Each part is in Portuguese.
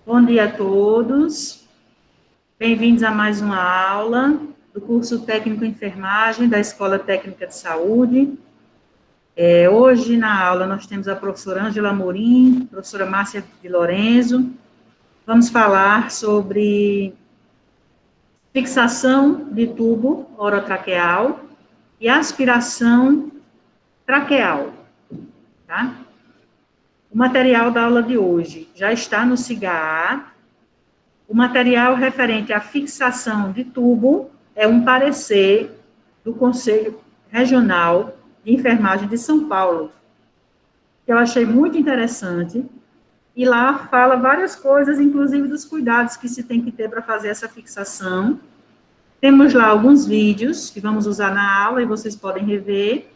Bom dia a todos. Bem-vindos a mais uma aula do curso Técnico em Enfermagem da Escola Técnica de Saúde. Hoje, na aula, nós temos a professora Ângela Amorim, professora Márcia de Lorenzo. Vamos falar sobre fixação de tubo orotraqueal e aspiração traqueal, tá? O material da aula de hoje já está no SIGA. O material referente à fixação de tubo é um parecer do Conselho Regional de Enfermagem de São Paulo, que eu achei muito interessante, e lá fala várias coisas, inclusive dos cuidados que se tem que ter para fazer essa fixação. Temos lá alguns vídeos que vamos usar na aula e vocês podem rever.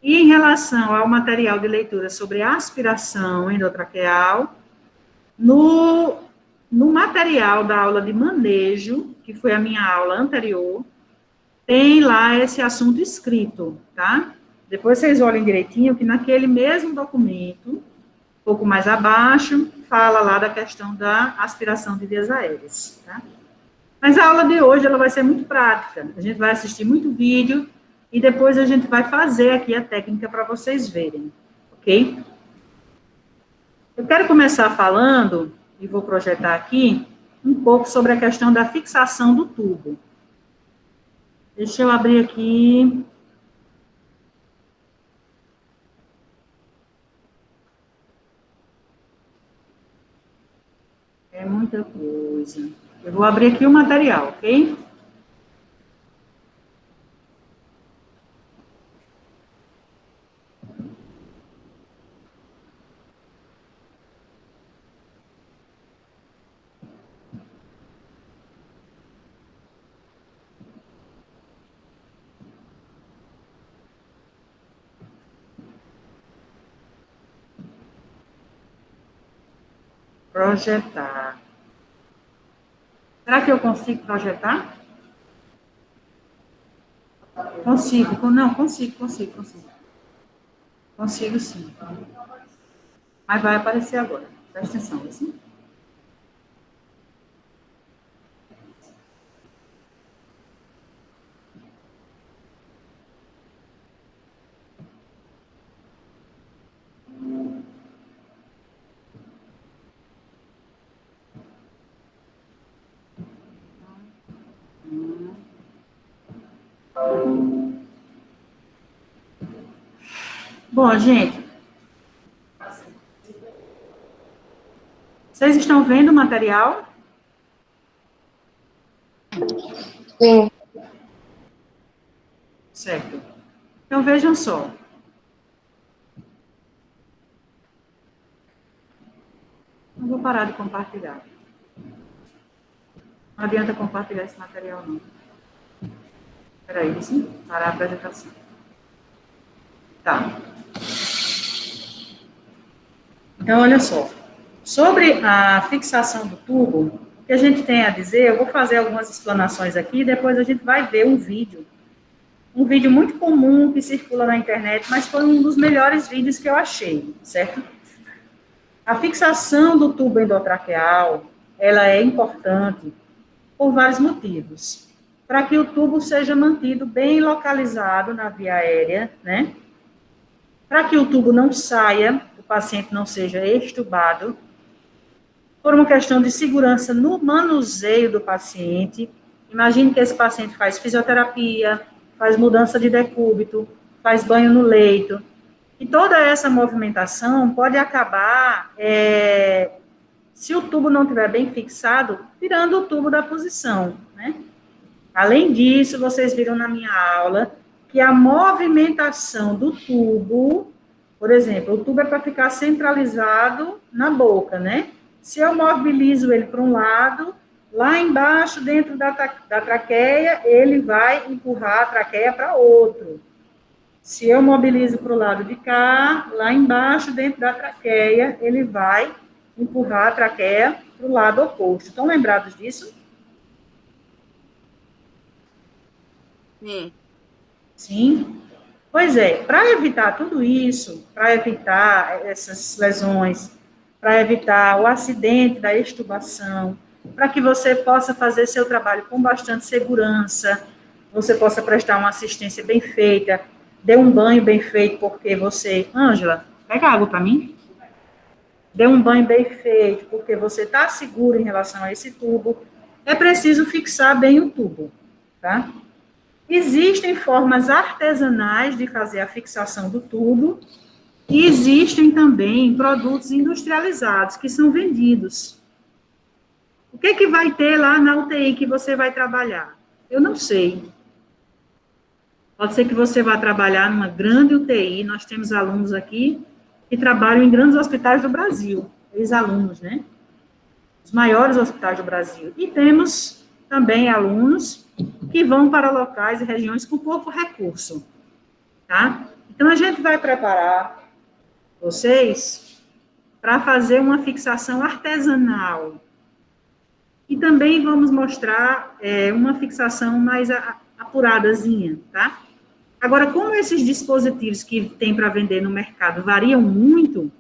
E em relação ao material de leitura sobre aspiração endotraqueal, no material da aula de manejo, que foi a minha aula anterior, tem lá esse assunto escrito, tá? Depois vocês olhem direitinho que naquele mesmo documento, um pouco mais abaixo, fala lá da questão da aspiração de vias aéreas, tá? Mas a aula de hoje, ela vai ser muito prática. A gente vai assistir muito vídeo e depois a gente vai fazer aqui a técnica para vocês verem, ok? Eu quero começar falando, e vou projetar aqui, um pouco sobre a questão da fixação do tubo. Deixa eu abrir aqui. É muita coisa. Eu vou abrir aqui o material, ok? Projetar. Será que eu consigo projetar? Consigo. Não, consigo. Consigo sim. Mas vai aparecer agora. Presta atenção, assim. Bom, gente, vocês estão vendo o material? Sim. Certo. Então, vejam só. Não vou parar de compartilhar. Não adianta compartilhar esse material, não. Espera aí, sim? Parar a apresentação. Tá. Então, olha só. Sobre a fixação do tubo, o que a gente tem a dizer, eu vou fazer algumas explanações aqui, depois a gente vai ver um vídeo muito comum que circula na internet, mas foi um dos melhores vídeos que eu achei, certo? A fixação do tubo endotraqueal, ela é importante por vários motivos. Para que o tubo seja mantido bem localizado na via aérea, né? Para que o tubo não saia, o paciente não seja extubado, por uma questão de segurança no manuseio do paciente. Imagine que esse paciente faz fisioterapia, faz mudança de decúbito, faz banho no leito. E toda essa movimentação pode acabar, se o tubo não estiver bem fixado, tirando o tubo da posição, né? Além disso, vocês viram na minha aula que a movimentação do tubo, por exemplo, o tubo é para ficar centralizado na boca, né? Se eu mobilizo ele para um lado, lá embaixo, dentro da traqueia, ele vai empurrar a traqueia para outro. Se eu mobilizo para o lado de cá, lá embaixo, dentro da traqueia, ele vai empurrar a traqueia para o lado oposto. Estão lembrados disso? Sim. Sim? Pois é, para evitar tudo isso, para evitar essas lesões para evitar o acidente da extubação, para que você possa fazer seu trabalho com bastante segurança, você possa prestar uma assistência bem feita, dê um banho bem feito, porque você... Ângela, pega água para mim. Dê um banho bem feito, porque você está seguro em relação a esse tubo. É preciso fixar bem o tubo, tá? Existem formas artesanais de fazer a fixação do tubo, e existem também produtos industrializados que são vendidos. O que que vai ter lá na UTI que você vai trabalhar? Eu não sei. Pode ser que você vá trabalhar numa grande UTI, nós temos alunos aqui que trabalham em grandes hospitais do Brasil, ex-alunos, né? Os maiores hospitais do Brasil. E temos também alunos que vão para locais e regiões com pouco recurso, tá? Então, a gente vai preparar vocês para fazer uma fixação artesanal. E também vamos mostrar uma fixação mais apuradazinha, tá? Agora, como esses dispositivos que tem para vender no mercado variam muito,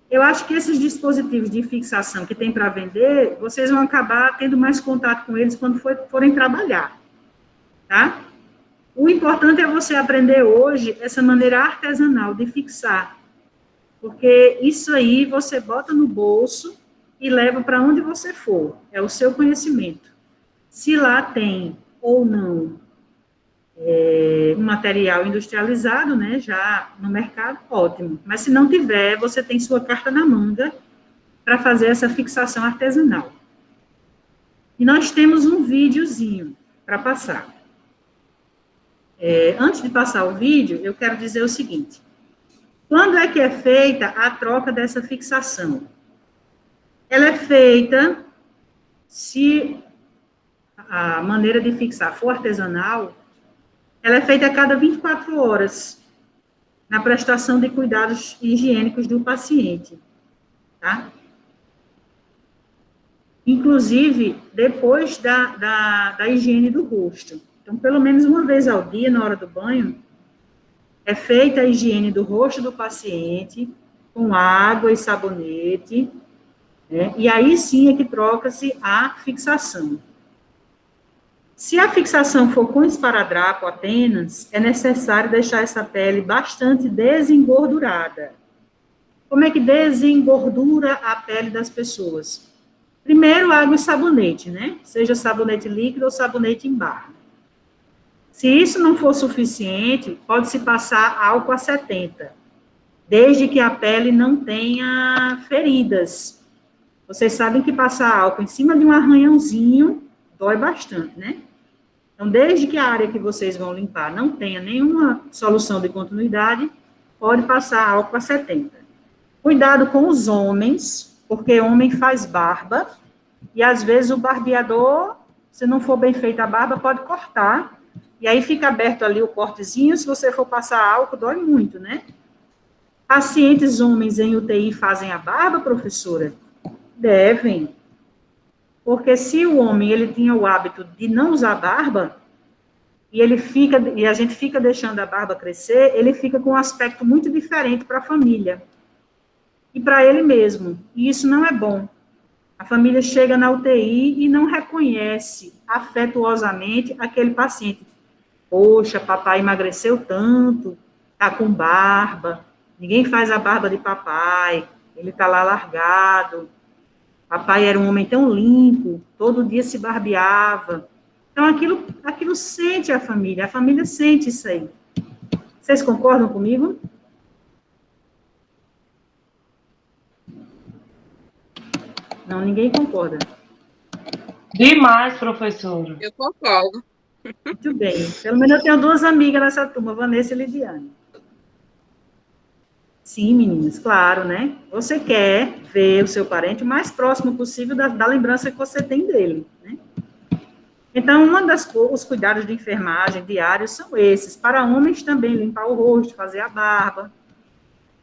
eu acho que esses dispositivos de fixação que tem para vender, vocês vão acabar tendo mais contato com eles quando forem trabalhar, tá? O importante é você aprender hoje essa maneira artesanal de fixar, porque isso aí você bota no bolso e leva para onde você for, é o seu conhecimento. Se lá tem ou não um material industrializado, né, já no mercado, ótimo. Mas se não tiver, você tem sua carta na manga para fazer essa fixação artesanal. E nós temos um videozinho para passar. Antes de passar o vídeo, eu quero dizer o seguinte. Quando é que é feita a troca dessa fixação? Ela é feita, se a maneira de fixar for artesanal, ela é feita a cada 24 horas, na prestação de cuidados higiênicos do paciente, tá? Inclusive, depois da higiene do rosto. Então, pelo menos uma vez ao dia, na hora do banho, é feita a higiene do rosto do paciente, com água e sabonete, né? E aí sim é que troca-se a fixação. Se a fixação for com esparadrapo apenas, é necessário deixar essa pele bastante desengordurada. Como é que desengordura a pele das pessoas? Primeiro, água e sabonete, né? Seja sabonete líquido ou sabonete em barra. Se isso não for suficiente, pode-se passar álcool a 70, desde que a pele não tenha feridas. Vocês sabem que passar álcool em cima de um arranhãozinho dói bastante, né? Então, desde que a área que vocês vão limpar não tenha nenhuma solução de continuidade, pode passar álcool a 70. Cuidado com os homens, porque homem faz barba, e às vezes o barbeador, se não for bem feita a barba, pode cortar, e aí fica aberto ali o cortezinho, se você for passar álcool, dói muito, né? Pacientes homens em UTI fazem a barba, professora? Devem. Porque se o homem ele tinha o hábito de não usar barba, e a gente fica deixando a barba crescer, ele fica com um aspecto muito diferente para a família. E para ele mesmo. E isso não é bom. A família chega na UTI e não reconhece afetuosamente aquele paciente. Poxa, papai emagreceu tanto, tá com barba, ninguém faz a barba de papai, ele tá lá largado. Papai era um homem tão limpo, todo dia se barbeava. Então, aquilo sente a família sente isso aí. Vocês concordam comigo? Não, ninguém concorda. Demais, professora. Eu concordo. Muito bem. Pelo menos eu tenho duas amigas nessa turma, Vanessa e Lidiane. Sim, meninas, claro, né? Você quer ver o seu parente o mais próximo possível da lembrança que você tem dele, né? Então, os cuidados de enfermagem diários são esses. Para homens também, limpar o rosto, fazer a barba.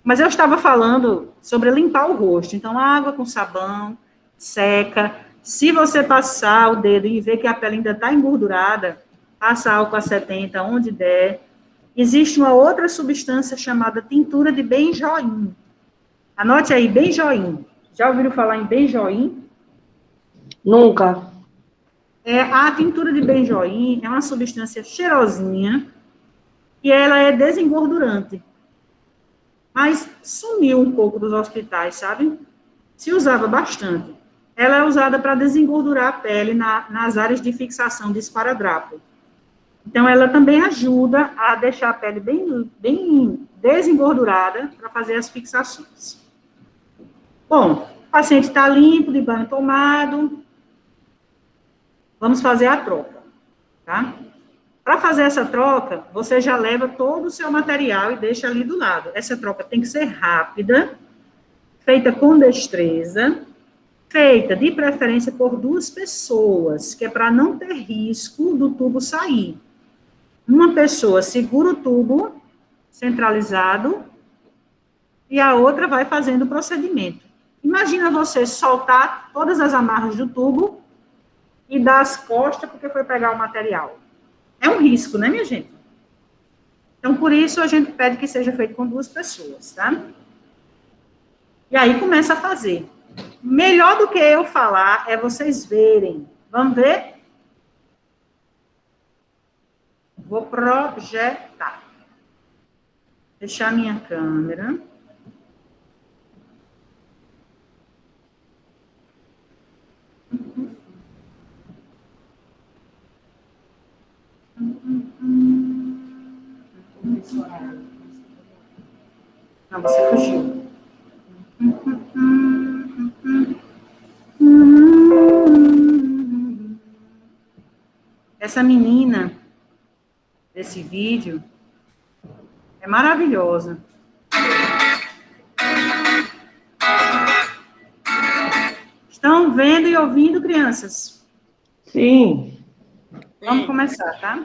Mas eu estava falando sobre limpar o rosto. Então, água com sabão, seca. Se você passar o dedo e ver que a pele ainda está engordurada, passa álcool a 70, onde der. Existe uma outra substância chamada tintura de benjoim. Anote aí, benjoim. Já ouviram falar em benjoim? Nunca. A tintura de benjoim é uma substância cheirosinha e ela é desengordurante. Mas sumiu um pouco dos hospitais, sabe? Se usava bastante. Ela é usada para desengordurar a pele nas áreas de fixação de esparadrapo. Então, ela também ajuda a deixar a pele bem desengordurada para fazer as fixações. Bom, o paciente está limpo, de banho tomado. Vamos fazer a troca, tá? Para fazer essa troca, você já leva todo o seu material e deixa ali do lado. Essa troca tem que ser rápida, feita com destreza, feita de preferência por 2 pessoas, que é para não ter risco do tubo sair. Uma pessoa segura o tubo centralizado e a outra vai fazendo o procedimento. Imagina você soltar todas as amarras do tubo e dar as costas porque foi pegar o material. É um risco, né, minha gente? Então, por isso, a gente pede que seja feito com 2 pessoas, tá? E aí, começa a fazer. Melhor do que eu falar é vocês verem. Vamos ver? Vou projetar. Fechar minha câmera. Não, você fugiu. Essa menina desse vídeo é maravilhosa. Estão vendo e ouvindo, crianças? Sim. Vamos começar, tá?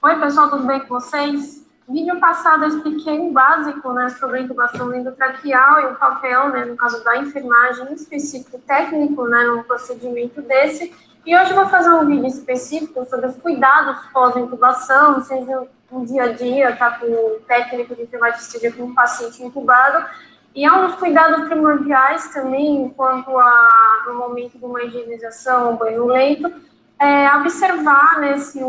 Oi, pessoal, tudo bem com vocês? No vídeo passado eu expliquei um básico, né, sobre a intubação endotraqueal e o papel, né, no caso da enfermagem, em específico técnico, né, num procedimento desse. E hoje eu vou fazer um vídeo específico sobre os cuidados pós-intubação, seja no dia a dia, tá, com o técnico de enfermagem, seja com um paciente intubado. E é um dos cuidados primordiais também, quanto no momento de uma higienização, um banho leito, observar, né, se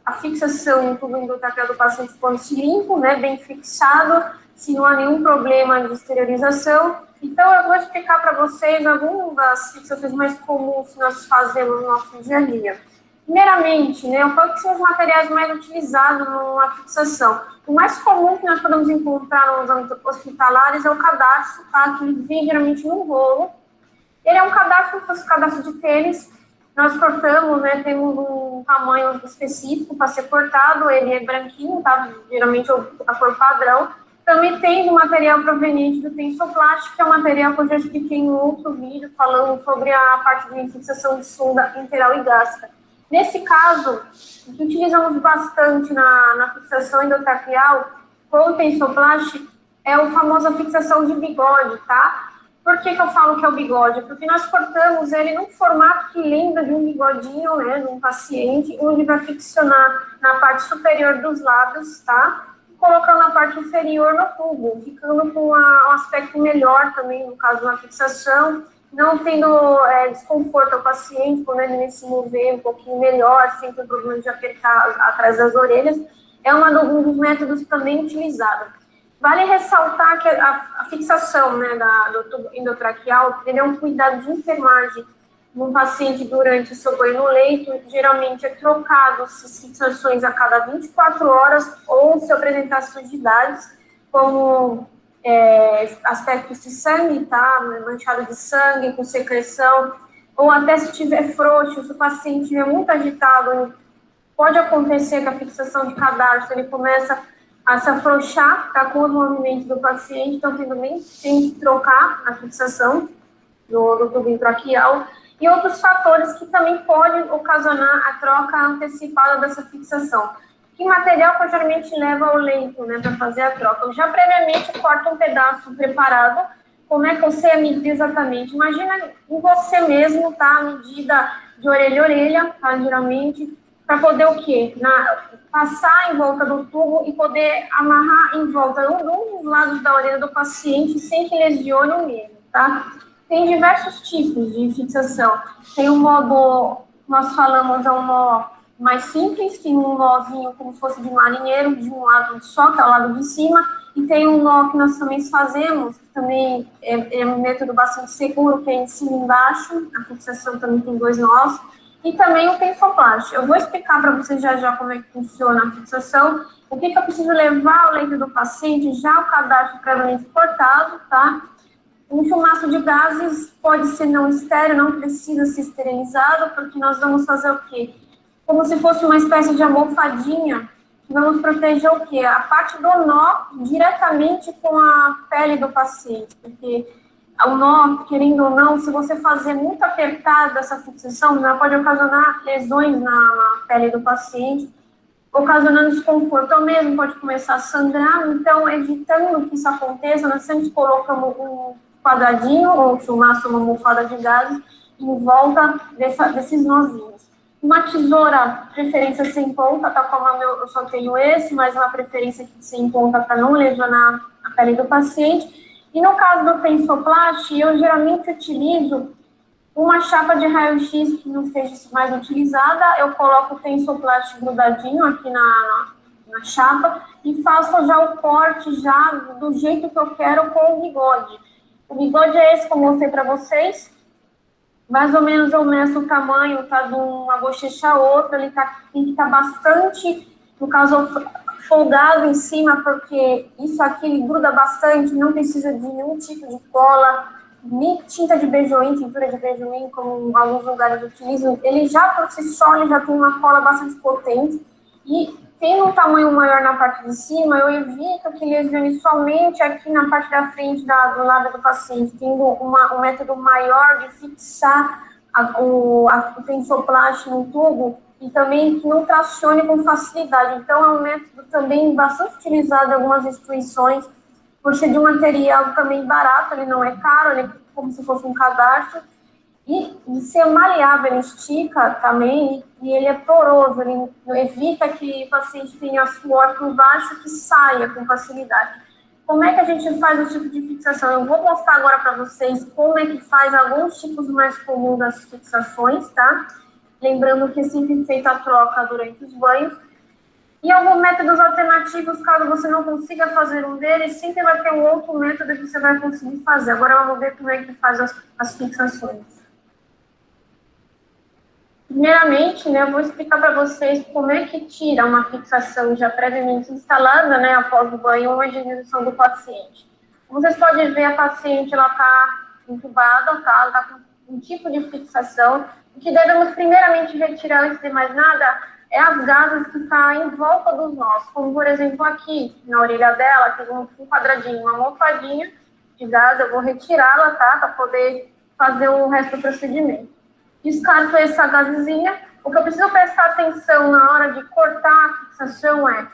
a fixação no tubo endotraqueal do paciente for limpo, né, bem fixado, se não há nenhum problema de esterilização. Então, eu vou explicar para vocês algumas das fixações mais comuns que nós fazemos no nosso dia a dia. Primeiramente, né, quais que são os materiais mais utilizados numa fixação? O mais comum que nós podemos encontrar nos âmbitos hospitalares é o cadarço, tá, que vem geralmente num rolo. Ele é um cadarço, como se fosse um cadarço de tênis. Nós cortamos, né, temos um tamanho específico para ser cortado, ele é branquinho, tá, geralmente é a cor padrão. Também tem o material proveniente do tensoplast, que é um material que eu já expliquei em outro vídeo, falando sobre a parte de fixação de sonda interal e gástrica. Nesse caso, o que utilizamos bastante na fixação endotraqueal com o tensoplast é a famosa fixação de bigode, tá? Por que eu falo que é o bigode? Porque nós cortamos ele num formato que lembra de um bigodinho, né, de um paciente, onde vai ficcionar na parte superior dos lábios, tá? Colocando a parte inferior no tubo, ficando com um aspecto melhor também, no caso da fixação, não tendo desconforto ao paciente, quando ele se mover um pouquinho melhor, sem ter problema de apertar atrás das orelhas, é um dos métodos também utilizados. Vale ressaltar que a fixação, né, do tubo endotraqueal, ele é um cuidado de enfermagem num paciente durante o seu banho no leito. Geralmente é trocado essas fixações a cada 24 horas ou se apresentar sujidades, como aspectos de sangue, tá, manchado de sangue, com secreção, ou até se tiver frouxo, se o paciente estiver muito agitado, pode acontecer que a fixação de cadarço, ele começa a se afrouxar, tá, com os movimentos do paciente, então tem que trocar a fixação do tubo endotraqueal, e outros fatores que também podem ocasionar a troca antecipada dessa fixação. Que material que eu geralmente levo ao leito, né, para fazer a troca? Eu já previamente corto um pedaço preparado. Como é que eu sei a medida exatamente? Imagina em você mesmo, tá, a medida de orelha a orelha, tá, geralmente, para poder o quê? Passar em volta do tubo e poder amarrar em volta um dos lados da orelha do paciente sem que lesione o mesmo, tá? Tem diversos tipos de fixação. Tem um modo, nós falamos, é um nó mais simples, tem um nozinho como se fosse de marinheiro, de um lado só, que é o lado de cima, e tem um nó que nós também fazemos, que também é um método bastante seguro, que é em cima e embaixo, a fixação também tem 2 nós, e também o tensoplast. Eu vou explicar para vocês já como é que funciona a fixação, o que eu preciso levar ao leito do paciente, já o cadastro previamente cortado, tá? Um chumaço de gases pode ser não estéril, não precisa ser esterilizado, porque nós vamos fazer o quê? Como se fosse uma espécie de almofadinha, que vamos proteger o quê? A parte do nó diretamente com a pele do paciente, porque o nó, querendo ou não, se você fazer muito apertada essa fixação, ela pode ocasionar lesões na pele do paciente, ocasionando desconforto, ou mesmo pode começar a sangrar. Então, evitando que isso aconteça, nós sempre colocamos um quadradinho, ou chumaço, uma almofada de gases, em volta desses nozinhos. Uma tesoura, preferência sem ponta, tá como eu só tenho esse, mas uma preferência sem ponta para não lesionar a pele do paciente. E no caso do tensoplast, eu geralmente utilizo uma chapa de raio-x que não seja mais utilizada, eu coloco o tensoplast grudadinho aqui na chapa e faço já o corte já do jeito que eu quero com o bigode. O bigode é esse que eu mostrei para vocês. Mais ou menos eu meço o tamanho, tá, de uma bochecha a outra, ele tem que estar bastante, no caso, folgado em cima, porque isso aqui ele gruda bastante, não precisa de nenhum tipo de cola, nem tinta de benjoim, tintura de benjoim, como alguns lugares utilizam. Ele já, por si só, ele já tem uma cola bastante potente, e tendo um tamanho maior na parte de cima, eu evito que lesione somente aqui na parte da frente do lado do paciente, tendo um método maior de fixar o tensoplast no tubo e também que não tracione com facilidade. Então, é um método também bastante utilizado em algumas instituições, por ser de um material também barato, ele não é caro, ele é como se fosse um cadastro, e ser maleável, ele estica também, e ele é poroso, ele evita que o paciente tenha suor por baixo que saia com facilidade. Como é que a gente faz o tipo de fixação? Eu vou mostrar agora para vocês como é que faz alguns tipos mais comuns das fixações, tá? Lembrando que é sempre feita a troca durante os banhos. E alguns métodos alternativos, caso você não consiga fazer um deles, sempre vai ter um outro método que você vai conseguir fazer. Agora vamos ver como é que faz as fixações. Primeiramente, né, eu vou explicar para vocês como é que tira uma fixação já previamente instalada, né, após o banho ou a higienização do paciente. Como vocês podem ver, a paciente, ela está entubada, tá? Ela está com um tipo de fixação. O que devemos primeiramente retirar, antes de mais nada, é as gases que estão em volta dos nós. Como, por exemplo, aqui, na orelha dela, tem um quadradinho, uma almofadinha de gás. Eu vou retirá-la, tá? Para poder fazer o resto do procedimento. Descarto essa gazezinha. O que eu preciso prestar atenção na hora de cortar a fixação é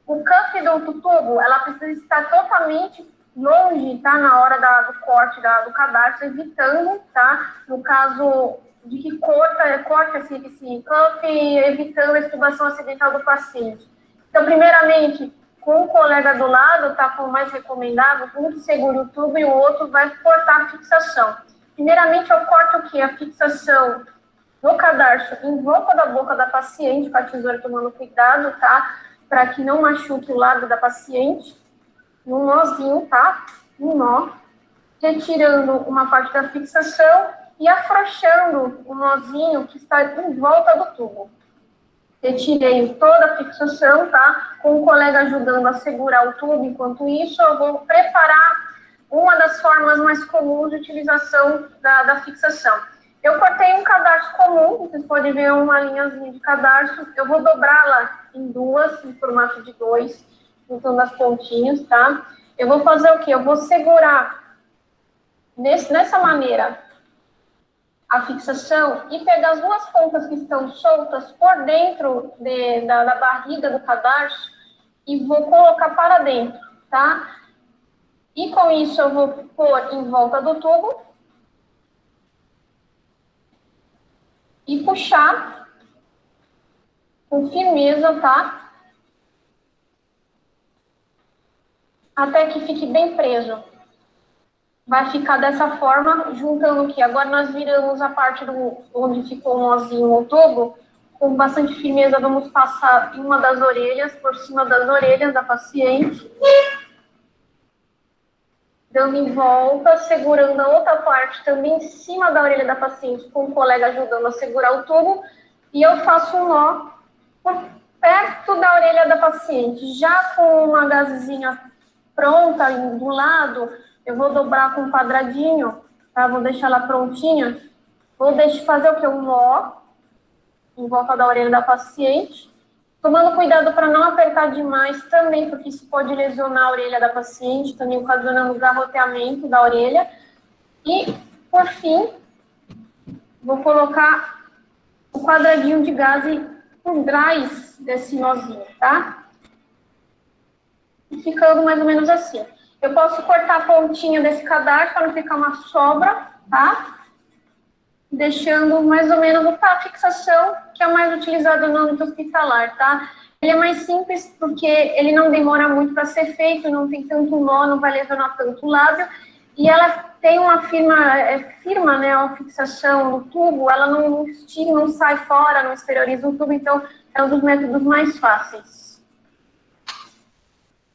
o cuff do tubo, ela precisa estar totalmente longe, tá? Na hora do corte do cadarço, evitando, tá? No caso de que corta esse cuff, evitando a extubação acidental do paciente. Então, primeiramente, com o colega do lado, tá? Como mais recomendável, um que segure o tubo e o outro vai cortar a fixação. Primeiramente, eu corto o quê? A fixação no cadarço em volta da boca da paciente, com a tesoura tomando cuidado, tá? Para que não machuque o lado da paciente. Um nozinho, tá? Um nó. Retirando uma parte da fixação e afrouxando o nozinho que está em volta do tubo. Retirei toda a fixação, tá? Com o colega ajudando a segurar o tubo. Enquanto isso, eu vou preparar uma das formas mais comuns de utilização da fixação. Eu cortei um cadarço comum, vocês podem ver uma linhazinha de cadarço. Eu vou dobrá-la em duas, em formato de 2, juntando as pontinhas, tá? Eu vou fazer o quê? Eu vou segurar nessa maneira a fixação e pegar as duas pontas que estão soltas por dentro da barriga do cadarço e vou colocar para dentro, tá? E com isso eu vou pôr em volta do tubo e puxar com firmeza, tá? Até que fique bem preso. Vai ficar dessa forma, juntando aqui. Agora nós viramos a parte onde ficou o nozinho ou tubo. Com bastante firmeza, vamos passar em uma das orelhas, por cima das orelhas da paciente. Dando em volta, segurando a outra parte também em cima da orelha da paciente, com o colega ajudando a segurar o tubo. E eu faço um nó por perto da orelha da paciente. Já com uma gazezinha pronta do lado, eu vou dobrar com um quadradinho, tá? Vou deixar ela prontinha. Vou fazer o quê? Um nó em volta da orelha da paciente. Tomando cuidado para não apertar demais também, porque isso pode lesionar a orelha da paciente, também ocasionando garroteamento da orelha. E, por fim, vou colocar o quadradinho de gaze por trás desse nozinho, tá? E ficando mais ou menos assim. Eu posso cortar a pontinha desse cadarço para não ficar uma sobra, tá? Deixando mais ou menos a fixação, que é mais utilizada no âmbito hospitalar, tá? Ele é mais simples porque ele não demora muito para ser feito, não tem tanto nó, não vai lesionar tanto o lábio, e ela tem uma firma, né, a fixação no tubo, ela não estica, não sai fora, não exterioriza o tubo, então é um dos métodos mais fáceis.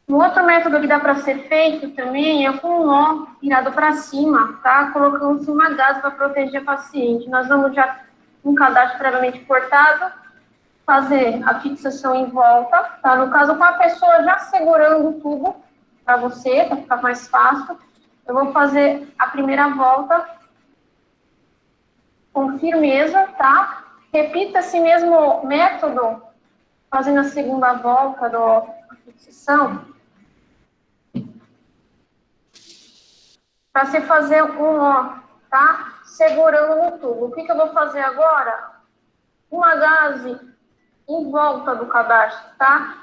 Um outro método que dá para ser feito também é com um nó virado para cima, tá? Colocando-se uma gaze para proteger a paciente. Nós vamos já, um cadastro previamente cortado, fazer a fixação em volta, tá? No caso, com a pessoa já segurando o tubo para você, para ficar mais fácil, eu vou fazer a primeira volta com firmeza, tá? Repita esse mesmo método, fazendo a segunda volta da fixação, para você fazer um nó, tá? Segurando no tubo. O que eu vou fazer agora? Uma gaze em volta do cadarço, tá?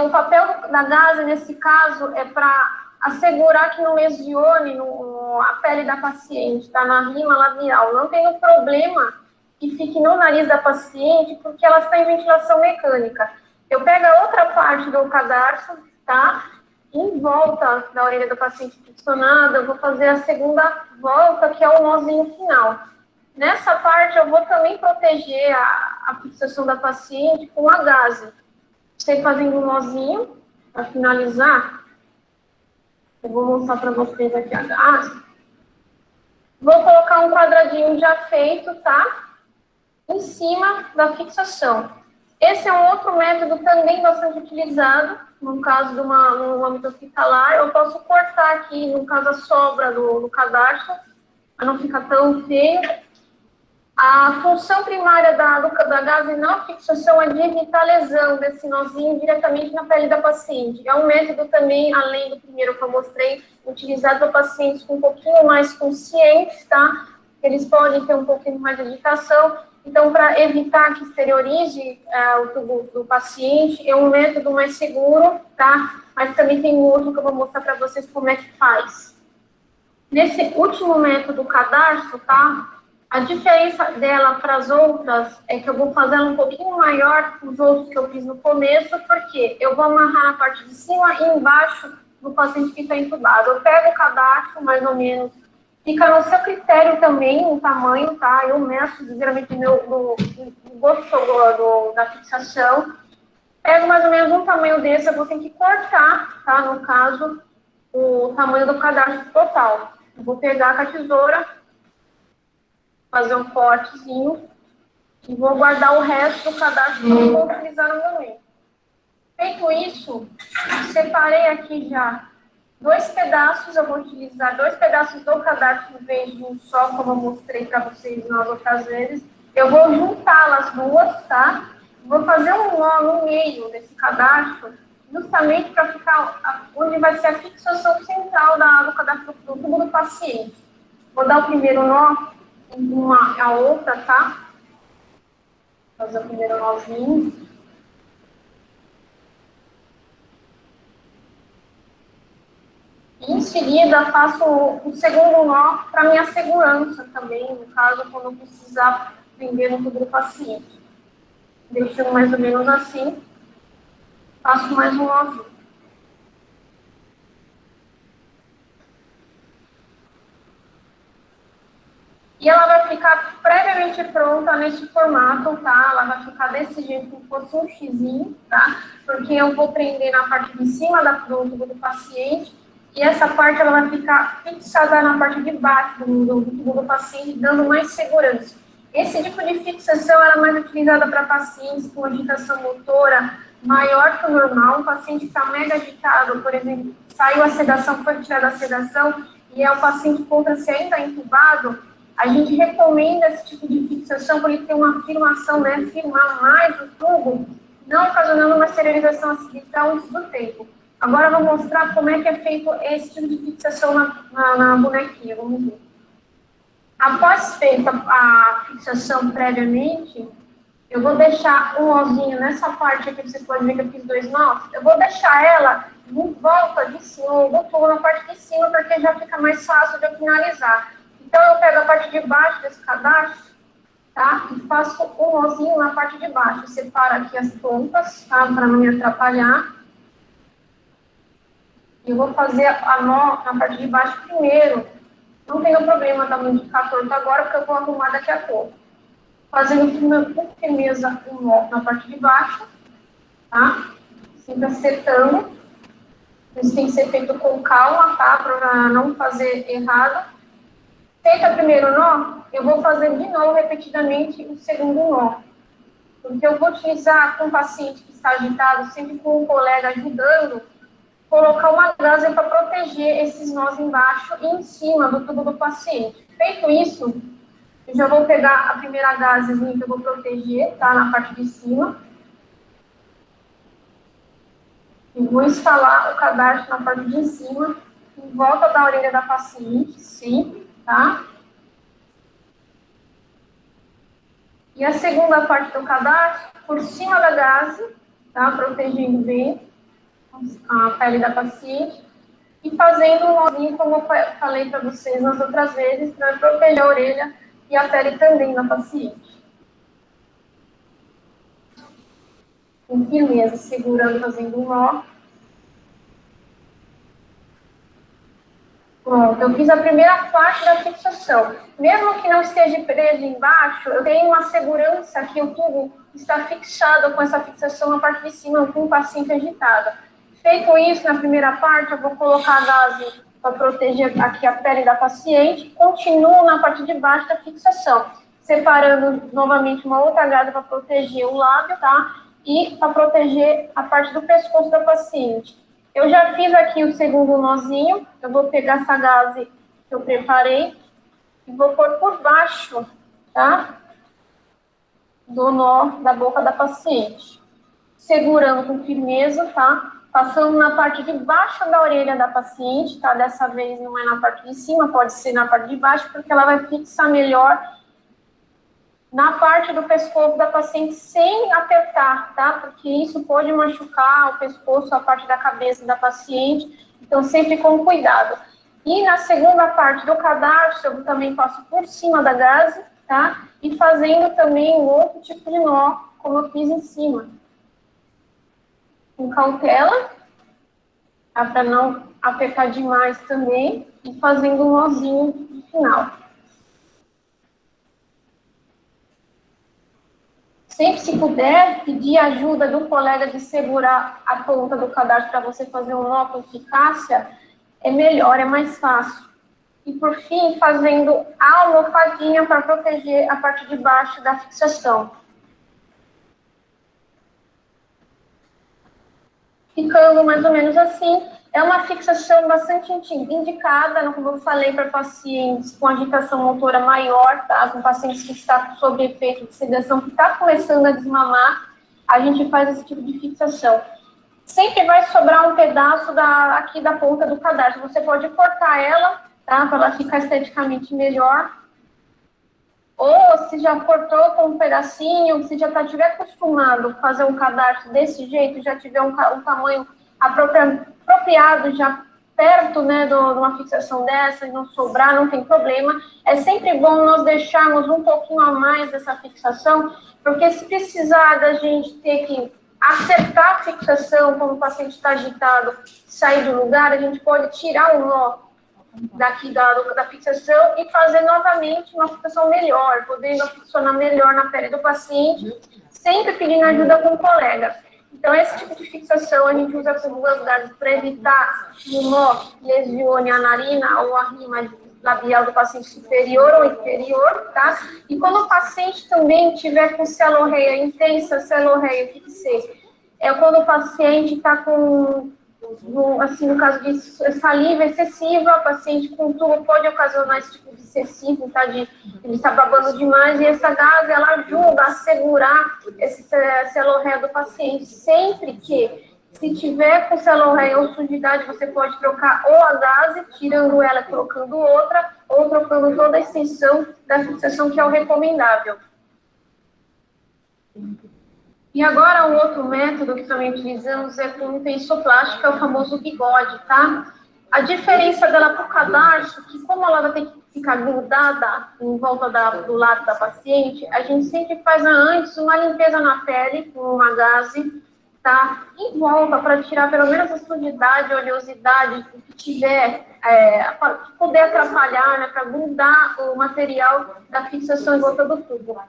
O papel da gaze, nesse caso, é para assegurar que não lesione a pele da paciente, tá? Na rima labial. Não tem problema que fique no nariz da paciente, porque ela está em ventilação mecânica. Eu pego a outra parte do cadarço, tá? Em volta da orelha do paciente friccionada, eu vou fazer a segunda volta, que é o nozinho final. Nessa parte, eu vou também proteger a fixação da paciente com a gaze. Você fazendo um nozinho, para finalizar, eu vou mostrar para vocês aqui a gaze. Vou colocar um quadradinho já feito, tá? Em cima da fixação. Esse é um outro método também bastante utilizado, no caso no âmbito hospitalar. Eu posso cortar aqui, no caso, a sobra do cadarço, para não ficar tão feio. A função primária da gaze na fixação é de evitar lesão desse nozinho diretamente na pele da paciente. É um método também, além do primeiro que eu mostrei, utilizado para pacientes com um pouquinho mais conscientes, tá? Eles podem ter um pouquinho mais de agitação. Então, para evitar que exteriorize o tubo do paciente, é um método mais seguro, tá? Mas também tem um outro que eu vou mostrar para vocês como é que faz. Nesse último método, cadarço, tá? A diferença dela para as outras é que eu vou fazer ela um pouquinho maior que os outros que eu fiz no começo, porque eu vou amarrar na parte de cima e embaixo do paciente que está entubado. Eu pego o cadarço, mais ou menos, fica no seu critério também, o tamanho, tá? Eu meço, geralmente, o gosto da fixação. Pego mais ou menos um tamanho desse, eu vou ter que cortar, tá? No caso, o tamanho do cadarço total. Eu vou pegar com a tesoura, fazer um cortezinho e vou guardar o resto do cadarço que eu vou utilizar no momento. Feito isso, separei aqui já 2 pedaços, eu vou utilizar 2 pedaços do cadarço em vez de um só, como eu mostrei para vocês nas outras vezes. Eu vou juntá-las duas, tá? Vou fazer um nó no meio desse cadarço, justamente para ficar onde vai ser a fixação central do cadarço do tubo do paciente. Vou dar o primeiro nó em uma a outra, tá? Fazer o primeiro nozinho. Em seguida, faço o segundo nó para minha segurança também, no caso, quando eu precisar prender no tubo do paciente. Deixo mais ou menos assim. Faço mais um nozinho. E ela vai ficar previamente pronta nesse formato, tá? Ela vai ficar desse jeito, como se fosse um xizinho, tá? Porque eu vou prender na parte de cima do tubo do paciente, e essa parte ela vai ficar fixada na parte de baixo do tubo do paciente, dando mais segurança. Esse tipo de fixação era mais utilizada para pacientes com agitação motora maior que o normal. Um paciente está mega agitado, por exemplo, saiu a sedação, foi tirada a sedação, e o paciente encontra-se ainda entubado. A gente recomenda esse tipo de fixação porque ele tem uma afirmação, né, firmar mais o tubo, não ocasionando uma esterilização acidental antes do tempo. Agora eu vou mostrar como é que é feito esse tipo de fixação na bonequinha, vamos ver. Após feita a fixação previamente, eu vou deixar um nozinho nessa parte aqui, vocês podem ver que eu fiz 2 nós, eu vou deixar ela em volta de cima, do tubo na parte de cima, porque já fica mais fácil de eu finalizar. Então, eu pego a parte de baixo desse cadastro, tá? E faço um nozinho na parte de baixo. Separo aqui as pontas, tá? Para não me atrapalhar. E eu vou fazer a nó na parte de baixo primeiro. Não tem problema também de ficar torto agora, porque eu vou arrumar daqui a pouco. Fazendo com firmeza um nó na parte de baixo, tá? Sempre acertando. Isso tem que ser feito com calma, tá? Para não fazer errado. Feito o primeiro nó, eu vou fazer de novo, repetidamente, o segundo nó. Porque eu vou utilizar com o paciente que está agitado, sempre com um colega ajudando, colocar uma gaze para proteger esses nós embaixo e em cima do tubo do paciente. Feito isso, eu já vou pegar a primeira gazezinha que eu vou proteger, tá? Na parte de cima. E vou instalar o cadastro na parte de cima, em volta da orelha da paciente, sempre. Tá? E a segunda parte do cadastro, por cima da gaze, tá? Protegendo bem a pele da paciente e fazendo um nozinho, como eu falei para vocês nas outras vezes, para proteger a orelha e a pele também da paciente. Com firmeza, segurando, fazendo um nó. Pronto, eu fiz a primeira parte da fixação. Mesmo que não esteja preso embaixo, eu tenho uma segurança que o tubo está fixado com essa fixação na parte de cima, com o paciente agitado. Feito isso, na primeira parte, eu vou colocar a gaze para proteger aqui a pele da paciente. Continuo na parte de baixo da fixação, separando novamente uma outra gaze para proteger o lábio, tá? E para proteger a parte do pescoço da paciente. Eu já fiz aqui o segundo nozinho, eu vou pegar essa gaze que eu preparei e vou pôr por baixo, tá? Do nó da boca da paciente. Segurando com firmeza, tá? Passando na parte de baixo da orelha da paciente, tá? Dessa vez não é na parte de cima, pode ser na parte de baixo, porque ela vai fixar melhor na parte do pescoço da paciente sem apertar, tá? Porque isso pode machucar o pescoço, a parte da cabeça da paciente, então sempre com cuidado. E na segunda parte do cadastro, eu também passo por cima da gaze, tá? E fazendo também um outro tipo de nó, como eu fiz em cima. Com cautela, tá? Para não apertar demais também, e fazendo um nozinho no final. Sempre, se puder, pedir ajuda do colega de segurar a ponta do cadastro para você fazer um nó com eficácia, é melhor, é mais fácil. E, por fim, fazendo a almofadinha para proteger a parte de baixo da fixação. Ficando mais ou menos assim. É uma fixação bastante indicada, como eu falei, para pacientes com agitação motora maior, tá? Com pacientes que estão sob efeito de sedação, que está começando a desmamar, a gente faz esse tipo de fixação. Sempre vai sobrar um pedaço aqui da ponta do cadastro. Você pode cortar ela, tá? Para ela ficar esteticamente melhor. Ou se já cortou com um pedacinho, se já estiver acostumado a fazer um cadastro desse jeito, já tiver um tamanho apropriado, já perto, né, de uma fixação dessa, e não sobrar, não tem problema. É sempre bom nós deixarmos um pouquinho a mais dessa fixação, porque se precisar da gente ter que acertar a fixação, quando o paciente está agitado, sair do lugar, a gente pode tirar o nó daqui da fixação e fazer novamente uma fixação melhor, podendo funcionar melhor na pele do paciente, sempre pedindo ajuda com o colega. Então, esse tipo de fixação a gente usa com duas gases para evitar que o nó lesione a narina ou a rima labial do paciente superior ou inferior, tá? E quando o paciente também tiver com celorreia intensa, celorreia, o que ser? É quando o paciente está com, assim, no caso de saliva excessiva, o paciente com tubo pode ocasionar esse tipo de excessivo, tá? Ele está babando demais, e essa gase, ela ajuda a segurar esse celorreia do paciente. Sempre que, se tiver com celorreia ou sujidade, você pode trocar ou a gase, tirando ela e colocando outra, ou trocando toda a extensão da fixação, que é o recomendável. E agora, um outro método que também utilizamos é com tensoplástica, que é o famoso bigode, tá? A diferença dela para o cadarço, que como ela vai ter que ficar grudada em volta do lado da paciente, a gente sempre faz antes uma limpeza na pele com uma gase, tá? Em volta, para tirar pelo menos a sujidade, a oleosidade, o que tiver, para poder atrapalhar, né, para grudar o material da fixação em volta do tubo.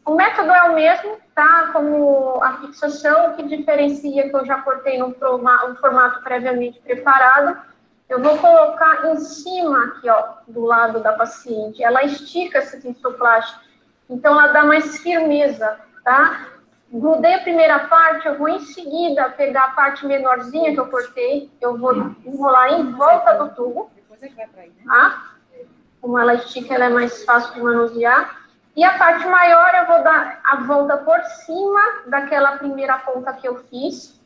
O método é o mesmo, tá? Como a fixação, o que diferencia, que eu já cortei um formato previamente preparado, eu vou colocar em cima aqui, ó, do lado da paciente. Ela estica essa tensoplástica, então ela dá mais firmeza, tá? Grudei a primeira parte, eu vou em seguida pegar a parte menorzinha que eu cortei, eu vou enrolar em volta do tubo, tá? Como ela estica, ela é mais fácil de manusear. E a parte maior eu vou dar a volta por cima daquela primeira ponta que eu fiz,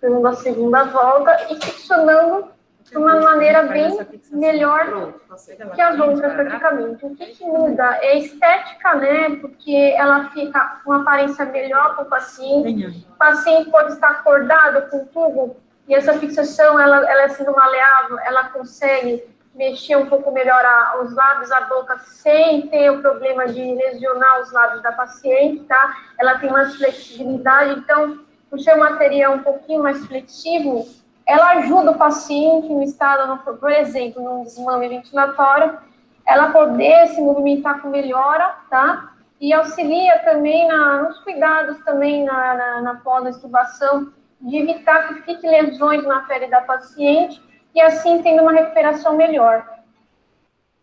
dando a segunda volta e ficcionando de uma maneira bem melhor que as outras, praticamente. O que muda é a estética, né? Porque ela fica com uma aparência melhor para o paciente. O paciente pode estar acordado com o tubo e essa fixação, ela sendo maleável, ela consegue mexer um pouco melhor os lábios, a boca, sem ter o problema de lesionar os lábios da paciente, tá? Ela tem mais flexibilidade, então, por ser um material um pouquinho mais flexível, ela ajuda o paciente no estado, por exemplo, no desmame ventilatório, ela poder se movimentar com melhora, tá? E auxilia também nos cuidados também na pós-extubação, de evitar que fique lesões na pele da paciente, e assim tendo uma recuperação melhor.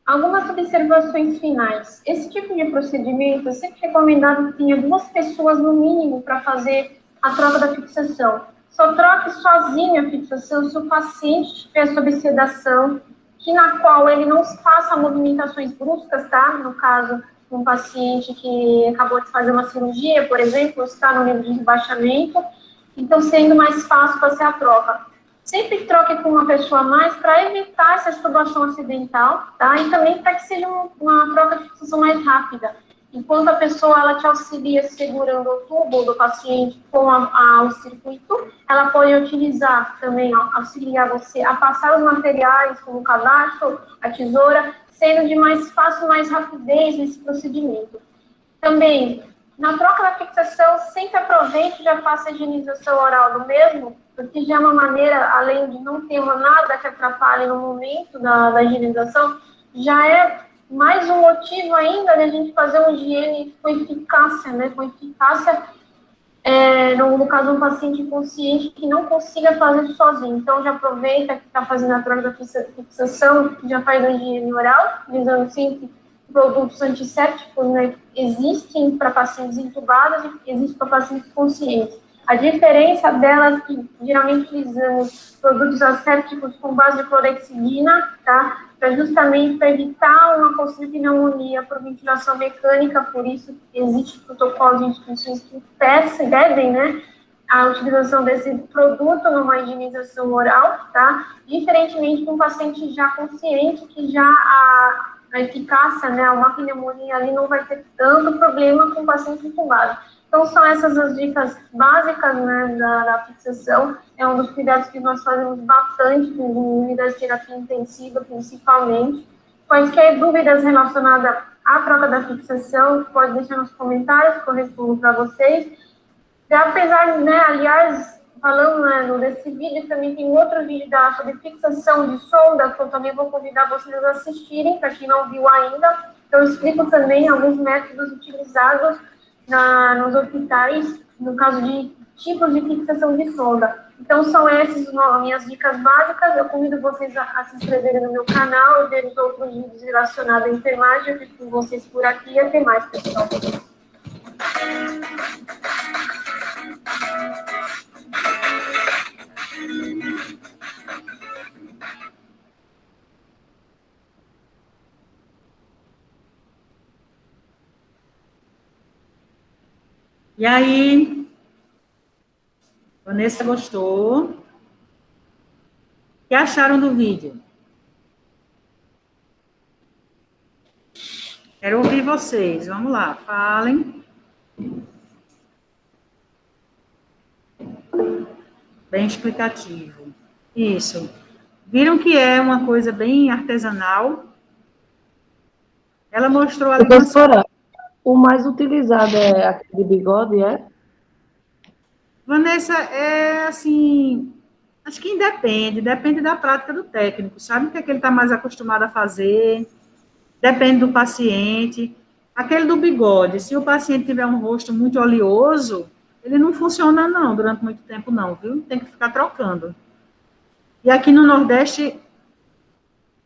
Algumas observações finais. Esse tipo de procedimento é sempre recomendado que tenha 2 pessoas no mínimo para fazer a troca da fixação. Só troque sozinho a fixação se o paciente estiver sob sedação, na qual ele não faça movimentações bruscas, tá? No caso, um paciente que acabou de fazer uma cirurgia, por exemplo, está no nível de rebaixamento, então sendo mais fácil fazer a troca. Sempre troque com uma pessoa a mais para evitar essa extubação acidental, tá? E também para que seja uma troca de fixação mais rápida. Enquanto a pessoa ela te auxilia segurando o tubo do paciente com o circuito, ela pode utilizar também, auxiliar você a passar os materiais, como o cadarço, a tesoura, sendo de mais fácil, mais rapidez nesse procedimento. Também, na troca da fixação, sempre aproveite e já faça a higienização oral do mesmo, porque já é uma maneira, além de não ter nada que atrapalhe no momento da higienização, já é mais um motivo ainda de a gente fazer uma higiene com eficácia, né? Com eficácia, no caso, um paciente inconsciente que não consiga fazer sozinho. Então, já aproveita que está fazendo a troca da fixação, já faz a higiene oral, visando sempre produtos antissépticos, né? Existem para pacientes intubados e existem para pacientes conscientes. A diferença delas, que geralmente utilizamos produtos assépticos com base de clorexidina, tá? Justamente para evitar uma possível pneumonia por ventilação mecânica, por isso existe protocolos de instituições que pedem, né, a utilização desse produto numa higienização oral, tá? Diferentemente de um paciente já consciente, que já a eficácia, né, uma pneumonia ali não vai ter tanto problema com o paciente entubado. Então, são essas as dicas básicas, né, da fixação. É um dos cuidados que nós fazemos bastante em unidades de terapia intensiva, principalmente. Quaisquer dúvidas relacionadas à troca da fixação, pode deixar nos comentários, que eu respondo para vocês. E apesar, né, aliás, falando, né, desse vídeo, também tem outro vídeo sobre fixação de sonda, que eu também vou convidar vocês a assistirem, para quem não viu ainda. Eu explico também alguns métodos utilizados nos hospitais, no caso de tipos de fixação de sonda. Então, são essas as minhas dicas básicas. Eu convido vocês a se inscreverem no meu canal e ver os outros vídeos relacionados à enfermagem. Eu fico com vocês por aqui e até mais, pessoal. E aí, Vanessa gostou? O que acharam do vídeo? Quero ouvir vocês. Vamos lá, falem. Bem explicativo. Isso. Viram que é uma coisa bem artesanal? Ela mostrou ali... Professora, o mais utilizado é aquele de bigode, é? Vanessa, é assim... Acho que depende da prática do técnico, sabe? O que é que ele está mais acostumado a fazer, depende do paciente. Aquele do bigode, se o paciente tiver um rosto muito oleoso, ele não funciona não, durante muito tempo não, viu? Tem que ficar trocando. E aqui no Nordeste,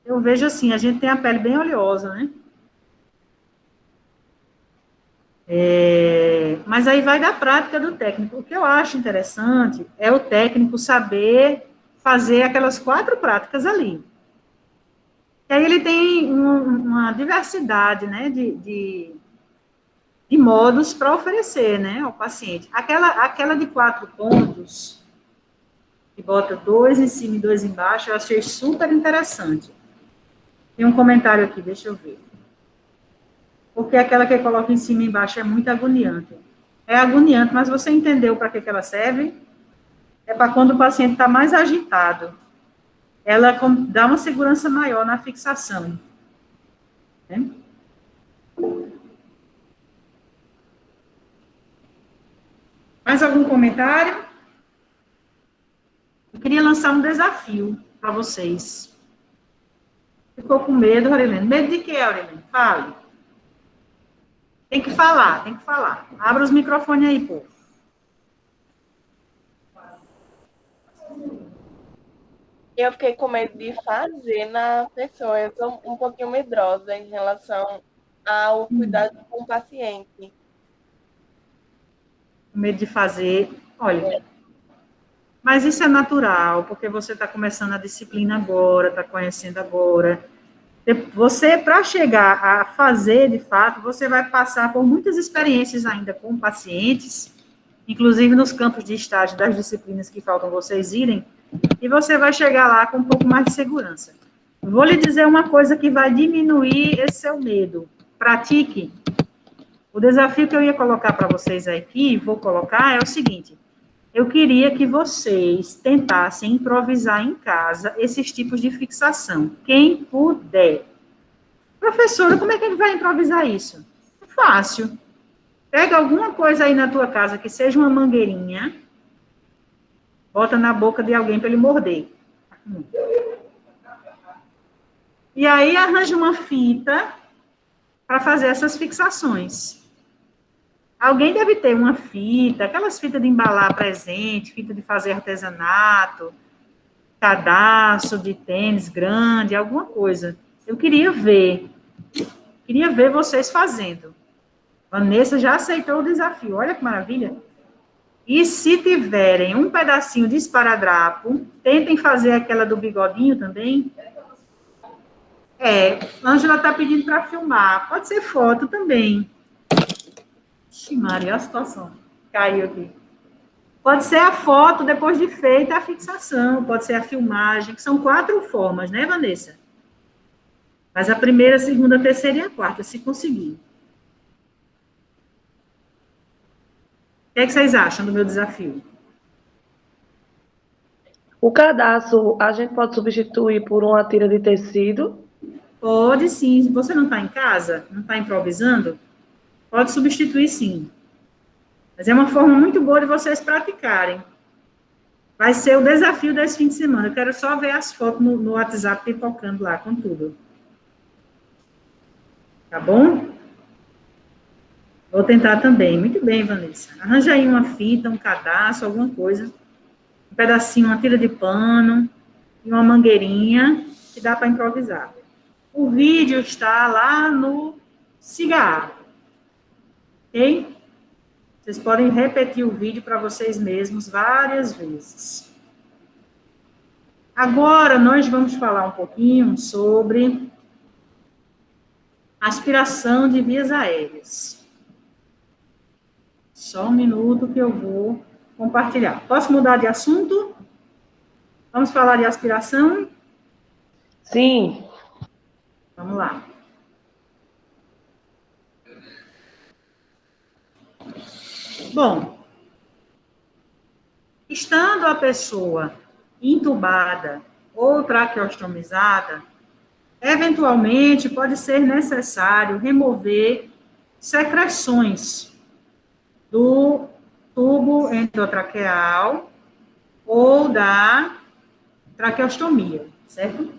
eu vejo assim, a gente tem a pele bem oleosa, né? Mas aí vai da prática do técnico. O que eu acho interessante é o técnico saber fazer aquelas 4 práticas ali. E aí ele tem uma diversidade, né, de modos para oferecer, né, ao paciente. Aquela de 4 pontos, que bota 2 em cima e 2 embaixo, eu achei super interessante. Tem um comentário aqui, deixa eu ver. Porque aquela que coloca em cima e embaixo é muito agoniante. É agoniante, mas você entendeu para que ela serve? É para quando o paciente está mais agitado. Ela dá uma segurança maior na fixação. Né? Mais algum comentário? Eu queria lançar um desafio para vocês. Ficou com medo, Aurilene? Medo de quê, Aurilene? Fale. Tem que falar, tem que falar. Abra os microfones aí, pô. Eu fiquei com medo de fazer na pessoa. Eu sou um pouquinho medrosa em relação ao cuidado com o paciente. Com medo de fazer. Olha, mas isso é natural, porque você está começando a disciplina agora, está conhecendo agora. Você, para chegar a fazer, de fato, você vai passar por muitas experiências ainda com pacientes, inclusive nos campos de estágio das disciplinas que faltam vocês irem, e você vai chegar lá com um pouco mais de segurança. Vou lhe dizer uma coisa que vai diminuir esse seu medo. Pratique. O desafio que eu ia colocar para vocês aqui, vou colocar, é o seguinte: eu queria que vocês tentassem improvisar em casa esses tipos de fixação. Quem puder. Professora, como é que a gente vai improvisar isso? Fácil. Pega alguma coisa aí na tua casa que seja uma mangueirinha, bota na boca de alguém para ele morder. E aí arranja uma fita para fazer essas fixações. Alguém deve ter uma fita, aquelas fitas de embalar presente, fita de fazer artesanato, cadastro de tênis grande, alguma coisa. Eu queria ver vocês fazendo. Vanessa já aceitou o desafio, olha que maravilha. E se tiverem um pedacinho de esparadrapo, tentem fazer aquela do bigodinho também. Ângela está pedindo para filmar, pode ser foto também. Ixi, Maria, a situação. Caiu aqui. Pode ser a foto depois de feita a fixação, pode ser a filmagem, que são 4 formas, né, Vanessa? Mas a primeira, a segunda, a terceira e a quarta, se conseguir. que é que vocês acham do meu desafio? O cadastro, a gente pode substituir por uma tira de tecido? Pode sim. Se você não está em casa, não está improvisando, pode substituir sim. Mas é uma forma muito boa de vocês praticarem. Vai ser o desafio desse fim de semana. Eu quero só ver as fotos no WhatsApp pipocando lá com tudo. Tá bom? Vou tentar também. Muito bem, Vanessa. Arranja aí uma fita, um cadastro, alguma coisa. Um pedacinho, uma tira de pano e uma mangueirinha que dá para improvisar. O vídeo está lá no Siga. Ok? Vocês podem repetir o vídeo para vocês mesmos várias vezes. Agora, nós vamos falar um pouquinho sobre aspiração de vias aéreas. Só um minuto que eu vou compartilhar. Posso mudar de assunto? Vamos falar de aspiração? Sim. Vamos lá. Bom, estando a pessoa intubada ou traqueostomizada, eventualmente pode ser necessário remover secreções do tubo endotraqueal ou da traqueostomia, certo?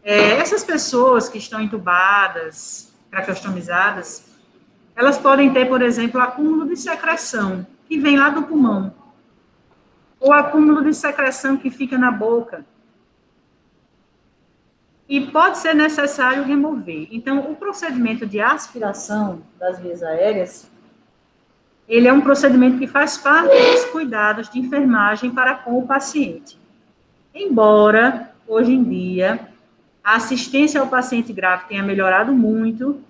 Essas pessoas que estão intubadas, traqueostomizadas, elas podem ter, por exemplo, acúmulo de secreção, que vem lá do pulmão, ou acúmulo de secreção que fica na boca. E pode ser necessário remover. Então, o procedimento de aspiração das vias aéreas, ele é um procedimento que faz parte dos cuidados de enfermagem para com o paciente. Embora, hoje em dia, a assistência ao paciente grave tenha melhorado muito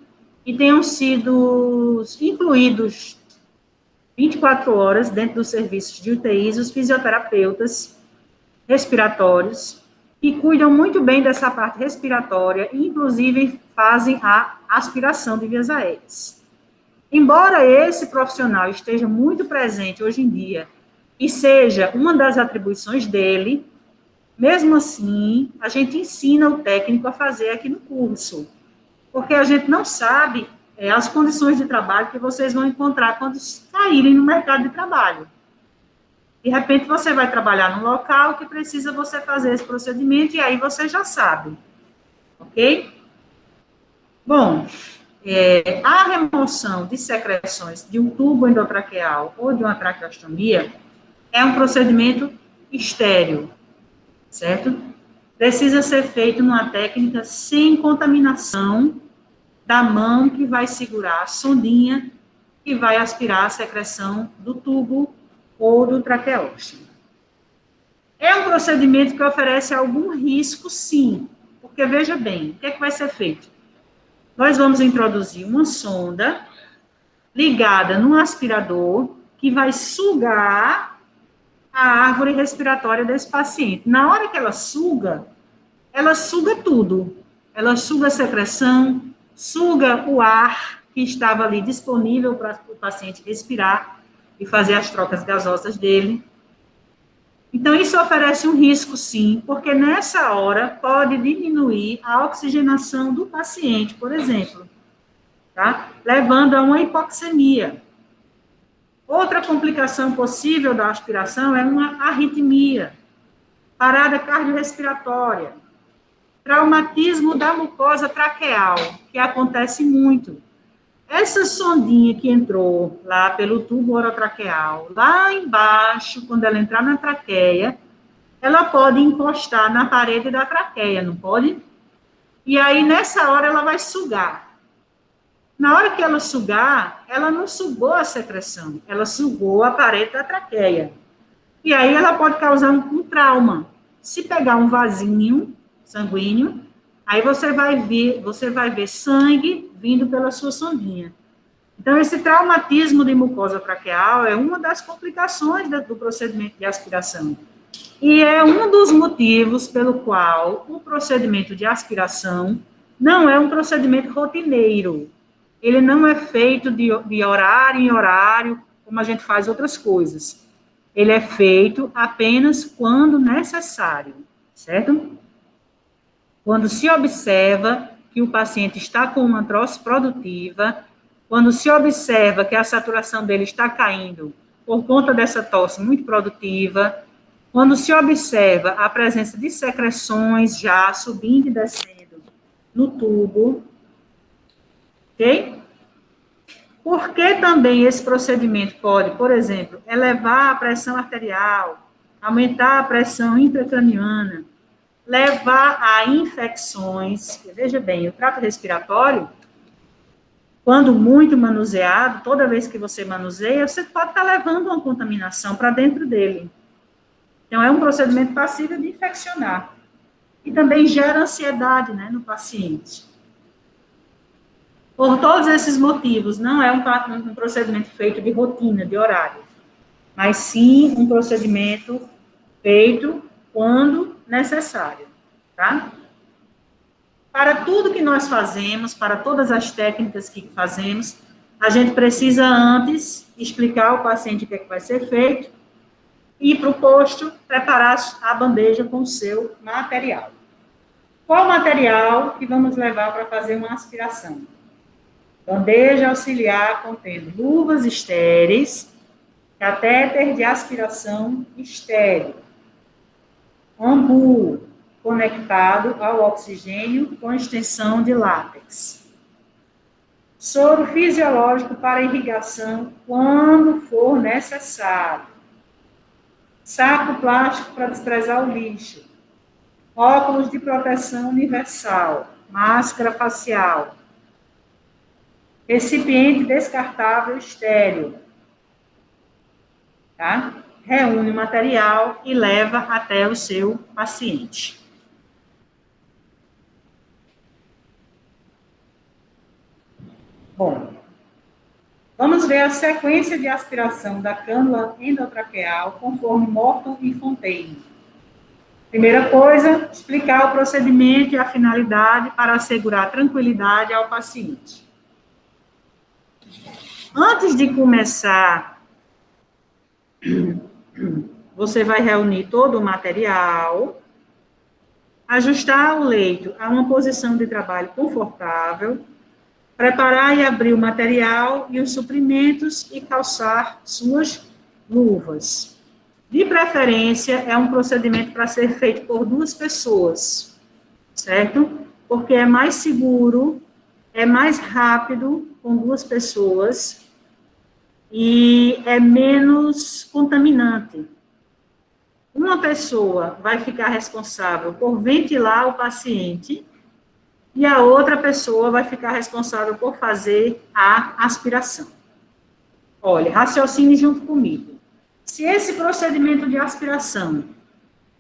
e tenham sido incluídos 24 horas dentro dos serviços de UTIs os fisioterapeutas respiratórios, que cuidam muito bem dessa parte respiratória e, inclusive, fazem a aspiração de vias aéreas. Embora esse profissional esteja muito presente hoje em dia e seja uma das atribuições dele, mesmo assim, a gente ensina o técnico a fazer aqui no curso, porque a gente não sabe as condições de trabalho que vocês vão encontrar quando saírem no mercado de trabalho. De repente, você vai trabalhar num local que precisa você fazer esse procedimento, e aí você já sabe, ok? Bom, a remoção de secreções de um tubo endotraqueal ou de uma traqueostomia é um procedimento estéril, certo? Precisa ser feito numa técnica sem contaminação da mão que vai segurar a sondinha e vai aspirar a secreção do tubo ou do traqueóstomo. É um procedimento que oferece algum risco, sim, porque veja bem, o que é que vai ser feito? Nós vamos introduzir uma sonda ligada num aspirador que vai sugar a árvore respiratória desse paciente. Na hora que ela suga tudo. Ela suga a secreção, suga o ar que estava ali disponível para o paciente respirar e fazer as trocas gasosas dele. Então, isso oferece um risco, sim, porque nessa hora pode diminuir a oxigenação do paciente, por exemplo, tá? Levando a uma hipoxemia. Outra complicação possível da aspiração é uma arritmia, parada cardiorrespiratória, traumatismo da mucosa traqueal, que acontece muito. Essa sondinha que entrou lá pelo tubo orotraqueal, lá embaixo, quando ela entrar na traqueia, ela pode encostar na parede da traqueia, não pode? E aí, nessa hora, ela vai sugar. Na hora que ela sugar, ela não sugou a secreção, ela sugou a parede da traqueia. E aí, ela pode causar um trauma. Se pegar um vasinho sanguíneo, aí você vai ver sangue vindo pela sua sondinha. Então, esse traumatismo de mucosa traqueal é uma das complicações do procedimento de aspiração. E é um dos motivos pelo qual o procedimento de aspiração não é um procedimento rotineiro. Ele não é feito de horário em horário, como a gente faz outras coisas. Ele é feito apenas quando necessário, certo? Quando se observa que o paciente está com uma tosse produtiva, quando se observa que a saturação dele está caindo por conta dessa tosse muito produtiva, quando se observa a presença de secreções já subindo e descendo no tubo, ok? Porque também esse procedimento pode, por exemplo, elevar a pressão arterial, aumentar a pressão intracraniana, levar a infecções. Veja bem, o trato respiratório, quando muito manuseado, toda vez que você manuseia, você pode estar levando uma contaminação para dentro dele. Então, é um procedimento passível de infeccionar. E também gera ansiedade, né, no paciente. Por todos esses motivos, não é um procedimento feito de rotina, de horário, mas sim um procedimento feito quando necessário, tá? Para tudo que nós fazemos, para todas as técnicas que fazemos, a gente precisa antes explicar ao paciente o que é que vai ser feito e, para o posto, preparar a bandeja com o seu material. Qual material que vamos levar para fazer uma aspiração? Bandeja auxiliar contendo luvas estéreis, catéter de aspiração estéril, ambu conectado ao oxigênio com extensão de látex, soro fisiológico para irrigação quando for necessário, saco plástico para desprezar o lixo, óculos de proteção universal, máscara facial, recipiente descartável estéril, tá? Reúne o material e leva até o seu paciente. Bom, vamos ver a sequência de aspiração da cânula endotraqueal conforme Morton e Fontaine. Primeira coisa, explicar o procedimento e a finalidade para assegurar tranquilidade ao paciente. Antes de começar, você vai reunir todo o material, ajustar o leito a uma posição de trabalho confortável, preparar e abrir o material e os suprimentos e calçar suas luvas. De preferência, é um procedimento para ser feito por 2 pessoas, certo? Porque é mais seguro, é mais rápido com 2 pessoas e é menos contaminante. Uma pessoa vai ficar responsável por ventilar o paciente e a outra pessoa vai ficar responsável por fazer a aspiração. Olha, raciocine junto comigo. Se esse procedimento de aspiração,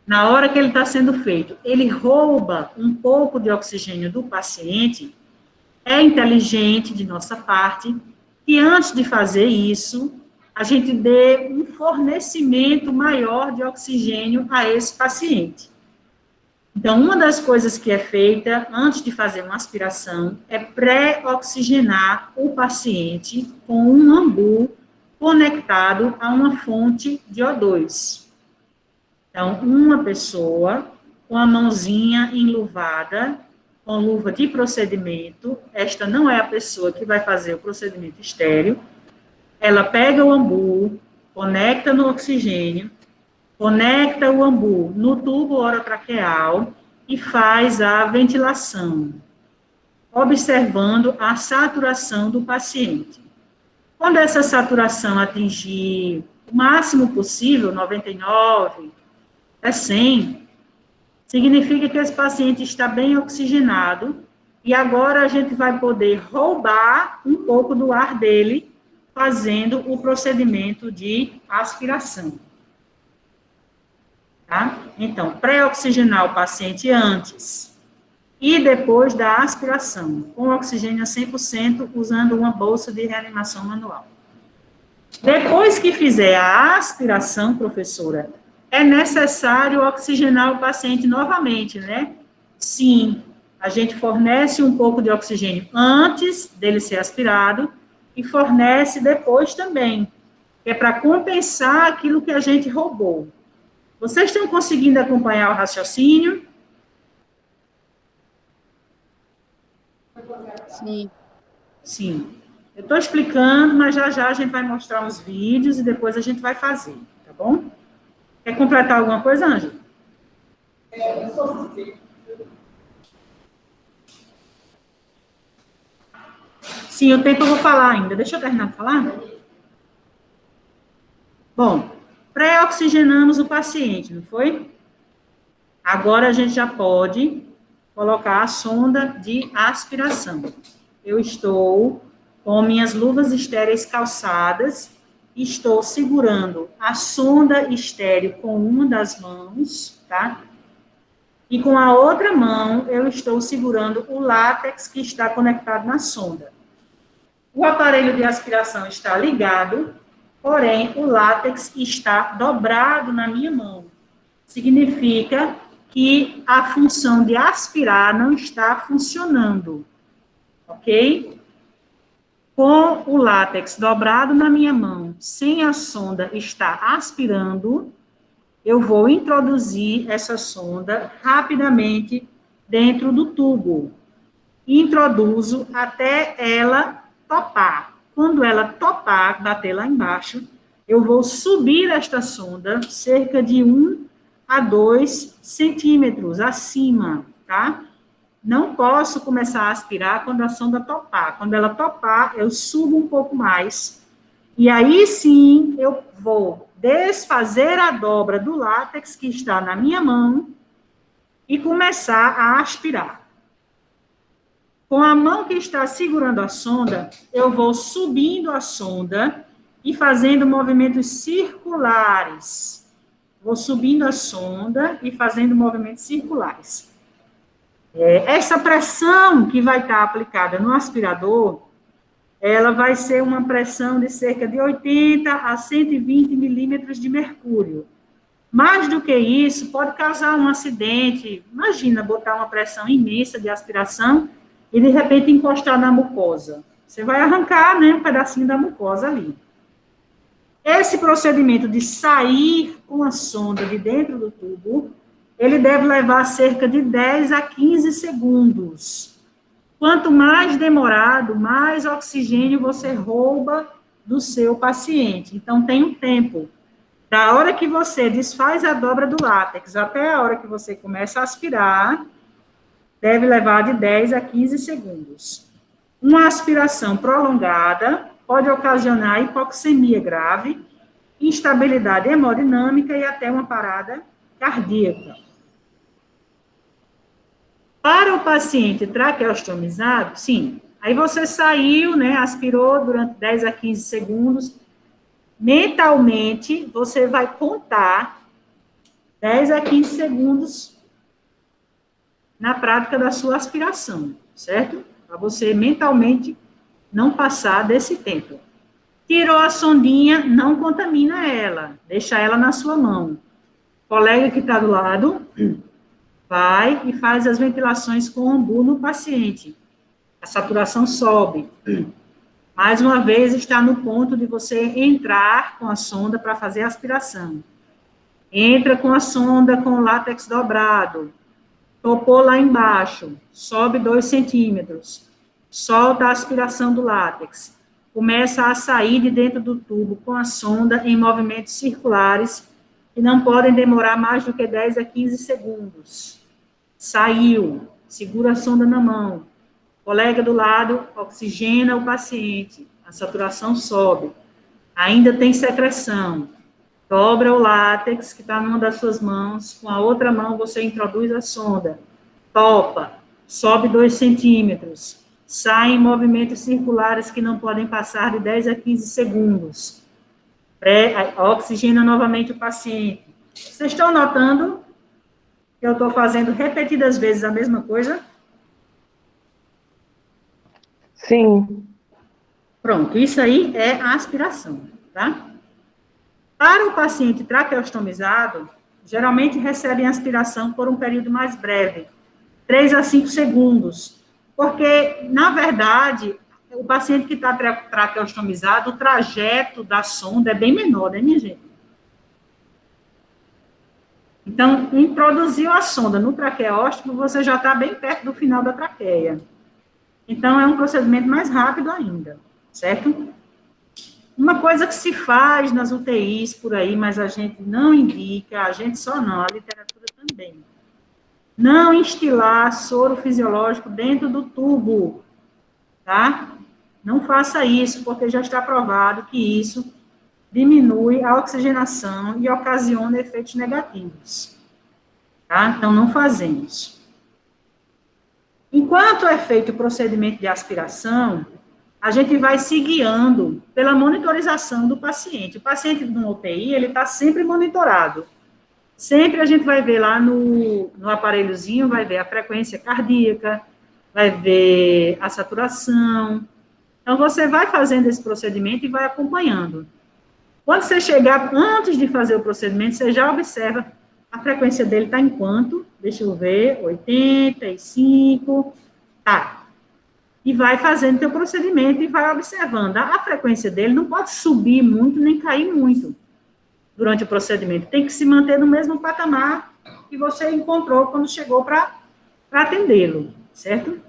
na hora que ele está sendo feito, ele rouba um pouco de oxigênio do paciente, é inteligente de nossa parte que antes de fazer isso, a gente dê um fornecimento maior de oxigênio a esse paciente. Então, uma das coisas que é feita antes de fazer uma aspiração é pré-oxigenar o paciente com um ambu conectado a uma fonte de O2. Então, uma pessoa com a mãozinha enluvada, com luva de procedimento, esta não é a pessoa que vai fazer o procedimento estéril, ela pega o ambu, conecta no oxigênio, conecta o ambu no tubo orotraqueal e faz a ventilação, observando a saturação do paciente. Quando essa saturação atingir o máximo possível, 99, 100, significa que esse paciente está bem oxigenado e agora a gente vai poder roubar um pouco do ar dele, fazendo o procedimento de aspiração. Tá? Então, pré-oxigenar o paciente antes e depois da aspiração, com oxigênio a 100%, usando uma bolsa de reanimação manual. Depois que fizer a aspiração, professora, é necessário oxigenar o paciente novamente, né? Sim, a gente fornece um pouco de oxigênio antes dele ser aspirado e fornece depois também. que é para compensar aquilo que a gente roubou. Vocês estão conseguindo acompanhar o raciocínio? Sim. Sim. Eu estou explicando, mas já já a gente vai mostrar os vídeos e depois a gente vai fazer, tá bom? Quer completar alguma coisa, Ângela? Sim, o tempo eu vou falar ainda. Deixa eu terminar de falar. Bom, pré-oxigenamos o paciente, não foi? Agora a gente já pode colocar a sonda de aspiração. Eu estou com minhas luvas estéreis calçadas, estou segurando a sonda estéreo com uma das mãos, tá? E com a outra mão eu estou segurando o látex que está conectado na sonda. O aparelho de aspiração está ligado, porém o látex está dobrado na minha mão. Significa que a função de aspirar não está funcionando, ok? Com o látex dobrado na minha mão, sem a sonda estar aspirando, eu vou introduzir essa sonda rapidamente dentro do tubo. Introduzo até ela topar. Quando ela topar, bater lá embaixo, eu vou subir esta sonda cerca de 1 a 2 centímetros acima, tá? Não posso começar a aspirar quando a sonda topar. Quando ela topar, eu subo um pouco mais. E aí sim, eu vou desfazer a dobra do látex que está na minha mão e começar a aspirar. Com a mão que está segurando a sonda, eu vou subindo a sonda e fazendo movimentos circulares. Vou subindo a sonda e fazendo movimentos circulares. Essa pressão que vai estar aplicada no aspirador, ela vai ser uma pressão de cerca de 80 a 120 milímetros de mercúrio. Mais do que isso, pode causar um acidente. Imagina botar uma pressão imensa de aspiração e, de repente, encostar na mucosa. Você vai arrancar, né, um pedacinho da mucosa ali. Esse procedimento de sair com a sonda de dentro do tubo, ele deve levar cerca de 10 a 15 segundos. Quanto mais demorado, mais oxigênio você rouba do seu paciente. Então, tem um tempo. Da hora que você desfaz a dobra do látex até a hora que você começa a aspirar, deve levar de 10 a 15 segundos. Uma aspiração prolongada pode ocasionar hipoxemia grave, instabilidade hemodinâmica e até uma parada cardíaca. Para o paciente traqueostomizado, sim, aí você saiu, né, aspirou durante 10 a 15 segundos, mentalmente você vai contar 10 a 15 segundos na prática da sua aspiração, certo? Para você mentalmente não passar desse tempo. Tirou a sondinha, não contamina ela, deixa ela na sua mão. O colega que está do lado vai e faz as ventilações com ombu no paciente. A saturação sobe. Mais uma vez, está no ponto de você entrar com a sonda para fazer a aspiração. Entra com a sonda com o látex dobrado. Topou lá embaixo. Sobe 2 centímetros. Solta a aspiração do látex. Começa a sair de dentro do tubo com a sonda em movimentos circulares que não podem demorar mais do que 10 a 15 segundos. Saiu, segura a sonda na mão. Colega do lado, oxigena o paciente. A saturação sobe. Ainda tem secreção. Dobra o látex que está numa das suas mãos. Com a outra mão você introduz a sonda. Topa. Sobe 2 centímetros. Sai em movimentos circulares que não podem passar de 10 a 15 segundos. Oxigena novamente o paciente. Vocês estão notando que eu estou fazendo repetidas vezes a mesma coisa? Sim. Pronto, isso aí é a aspiração, tá? Para o paciente traqueostomizado, geralmente recebem aspiração por um período mais breve, 3 a 5 segundos, porque, na verdade, o paciente que está traqueostomizado, o trajeto da sonda é bem menor, né, minha gente? Então, introduziu a sonda no traqueóstomo, você já está bem perto do final da traqueia. Então, é um procedimento mais rápido ainda, certo? Uma coisa que se faz nas UTIs por aí, mas a gente não indica, a gente só não, a literatura também. Não instilar soro fisiológico dentro do tubo, tá? Não faça isso, porque já está provado que isso diminui a oxigenação e ocasiona efeitos negativos, tá? Então, não fazemos. Enquanto é feito o procedimento de aspiração, a gente vai se guiando pela monitorização do paciente. O paciente do UTI, ele está sempre monitorado. Sempre a gente vai ver lá no aparelhozinho, vai ver a frequência cardíaca, vai ver a saturação. Então, você vai fazendo esse procedimento e vai acompanhando. Quando você chegar, antes de fazer o procedimento, você já observa a frequência dele está em quanto? Deixa eu ver, 85, tá. E vai fazendo teu procedimento e vai observando. A frequência dele não pode subir muito, nem cair muito durante o procedimento. Tem que se manter no mesmo patamar que você encontrou quando chegou para atendê-lo, certo?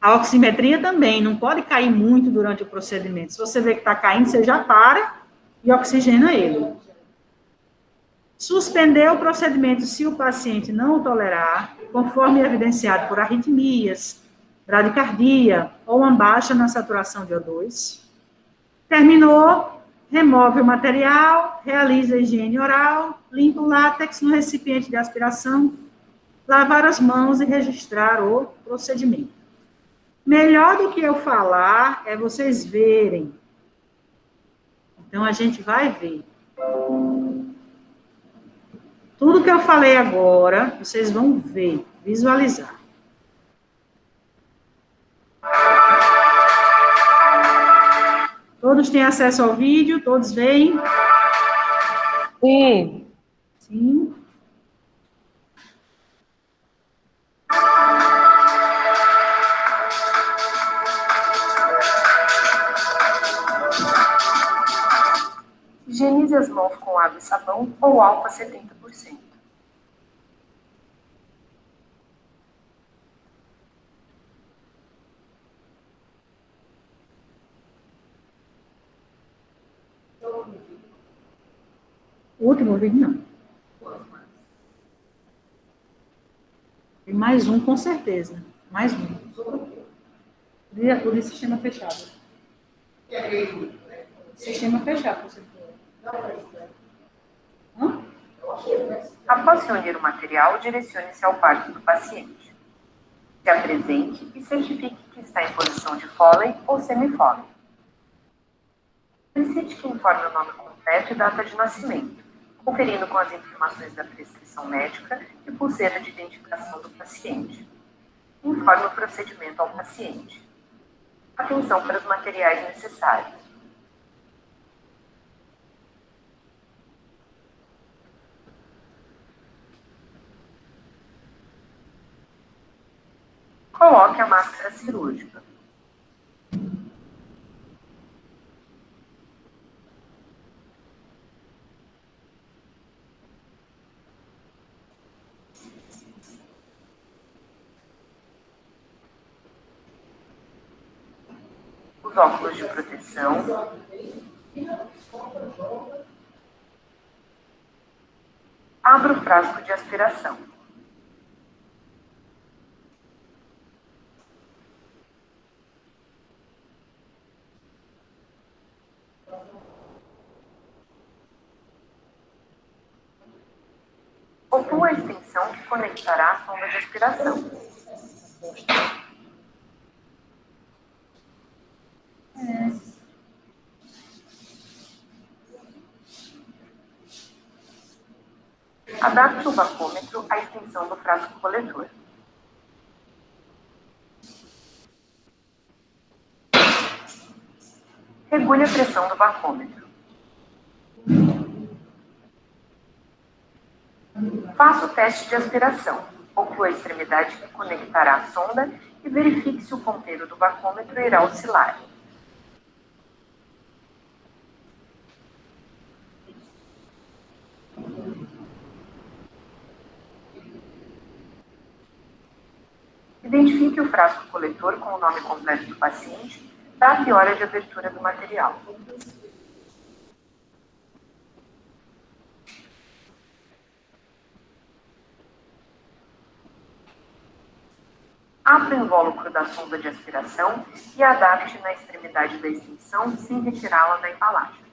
A oximetria também não pode cair muito durante o procedimento. Se você vê que está caindo, você já para e oxigena ele. Suspender o procedimento se o paciente não o tolerar, conforme evidenciado por arritmias, bradicardia ou uma baixa na saturação de O2. Terminou, remove o material, realiza a higiene oral, limpa o látex no recipiente de aspiração, lavar as mãos e registrar o procedimento. Melhor do que eu falar é vocês verem. Então, a gente vai ver. Tudo que eu falei agora, vocês vão ver, visualizar. Todos têm acesso ao vídeo? Todos veem? Sim. Sim. Higienize as mãos com água e sabão ou álcool a 70%. O último vídeo, não. Tem mais um, com certeza. Mais um. Por isso, sistema fechado. Sistema fechado, por certeza. Após reunir o material, direcione-se ao quarto do paciente. Se apresente e certifique que está em posição de Foley ou semi-Foley. Solicite que informe o nome completo e data de nascimento, conferindo com as informações da prescrição médica e pulseira de identificação do paciente. Informe o procedimento ao paciente. Atenção para os materiais necessários. Coloque a máscara cirúrgica. Os óculos de proteção. Abra o frasco de aspiração. Conclua a extensão que conectará a sonda de aspiração. Adapte o vacômetro à extensão do frasco coletor. Regule a pressão do vacômetro. Faça o teste de aspiração. Conclua a extremidade que conectará a sonda e verifique se o ponteiro do bacômetro irá oscilar. Identifique o frasco coletor com o nome completo do paciente, data e hora de abertura do material. Abra o invólucro da sonda de aspiração e adapte na extremidade da extensão sem retirá-la da embalagem.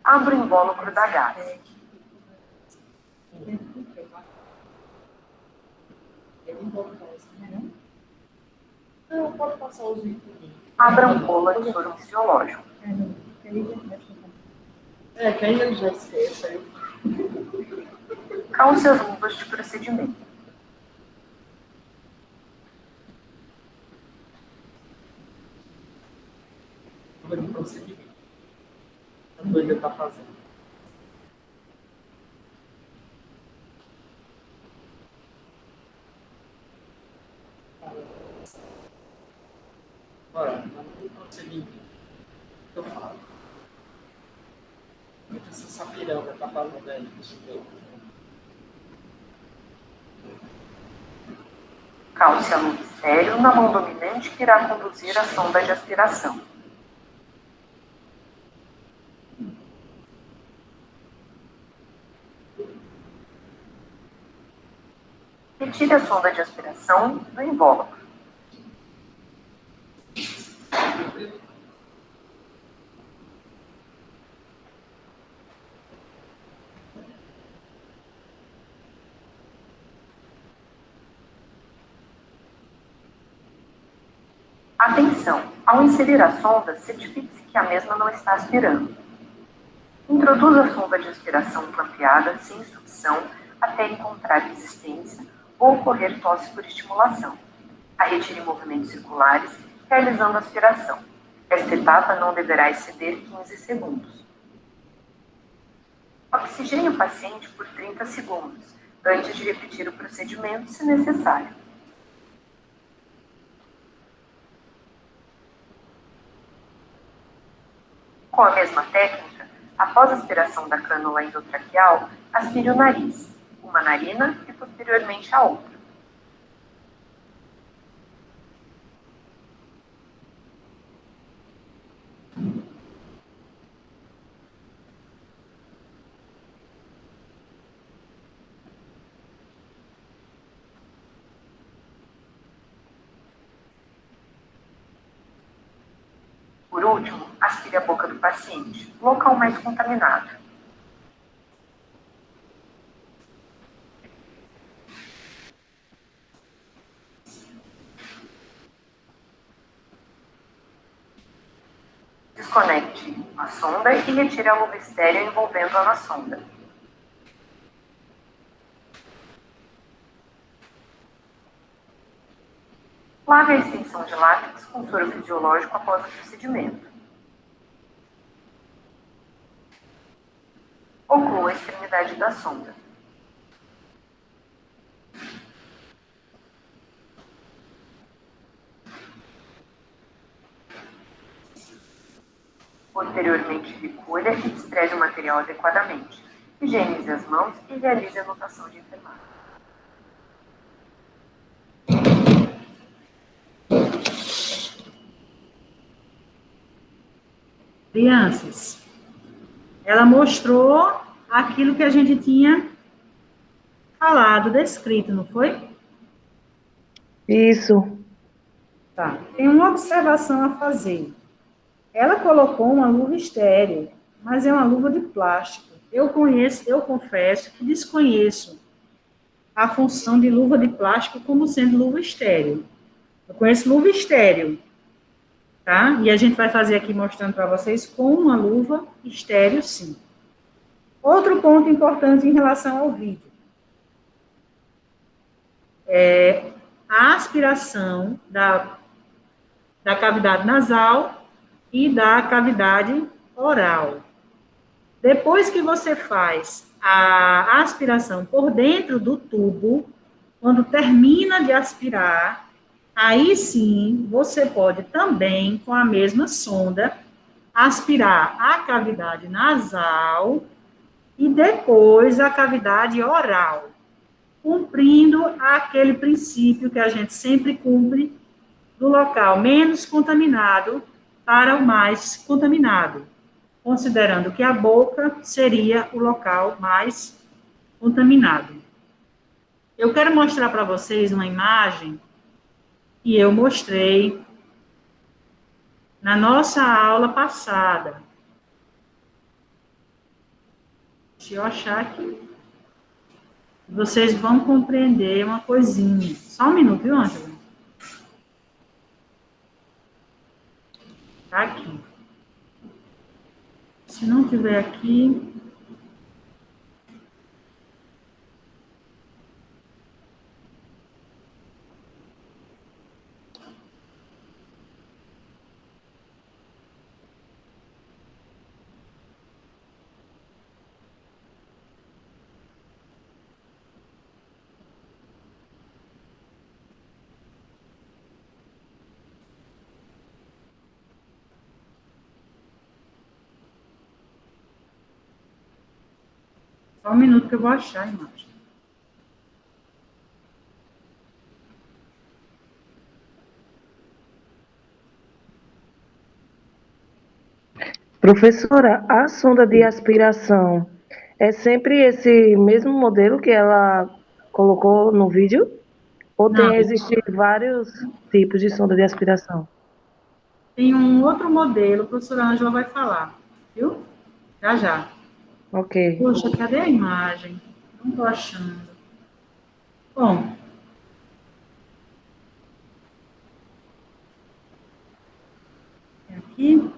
Abra o invólucro da gás. Abra a ampola de soro fisiológico. Que aí ele já esquece aí. Calce as luvas de procedimento. Luva de procedimento. A doida tá fazendo. Olha, no procedimento que eu falo. O que essa sapiranga tá fazendo aí? Deixa eu ver. Calce a luva estéreo na mão dominante que irá conduzir a sonda de aspiração. Retire a sonda de aspiração do invólucro. Atenção! Ao inserir a sonda, certifique-se que a mesma não está aspirando. Introduza a sonda de aspiração clampeada sem sucção até encontrar resistência ou ocorrer tosse por estimulação. A retire movimentos circulares, realizando a aspiração. Esta etapa não deverá exceder 15 segundos. Oxigene o paciente por 30 segundos, antes de repetir o procedimento, se necessário. Com a mesma técnica, após a aspiração da cânula endotraqueal, aspire o nariz, uma narina e posteriormente a outra. Por último, aspire a boca do paciente, local mais contaminado. Desconecte a sonda e retire a luva estéreo envolvendo-a na sonda. Lave a extensão de látex com soro fisiológico após o procedimento. Oclua a extremidade da sonda. Posteriormente, recolha e despreze o material adequadamente. Higienize as mãos e realize a anotação de enfermagem. Crianças, ela mostrou aquilo que a gente tinha falado, descrito, não foi? Isso. Tá. Tem uma observação a fazer. Ela colocou uma luva estéreo, mas é uma luva de plástico. Eu confesso que desconheço a função de luva de plástico como sendo luva estéreo. Eu conheço luva estéreo, tá? E a gente vai fazer aqui mostrando para vocês com uma luva estéreo, sim. Outro ponto importante em relação ao vídeo. a aspiração da cavidade nasal e da cavidade oral. Depois que você faz a aspiração por dentro do tubo, quando termina de aspirar, aí sim você pode também, com a mesma sonda, aspirar a cavidade nasal e depois a cavidade oral, cumprindo aquele princípio que a gente sempre cumpre do local menos contaminado para o mais contaminado, considerando que a boca seria o local mais contaminado. Eu quero mostrar para vocês uma imagem que eu mostrei na nossa aula passada. Deixa eu achar aqui. Vocês vão compreender uma coisinha. Só um minuto, viu, Ângela? Tá aqui. Se não tiver aqui... Só um minuto que eu vou achar a imagem. Professora, a sonda de aspiração é sempre esse mesmo modelo que ela colocou no vídeo? Ou Não. existem vários tipos de sonda de aspiração? Tem um outro modelo, a professora Ângela vai falar, viu? Já, já. Ok. Poxa, cadê a imagem? Não estou achando. Bom. É aqui.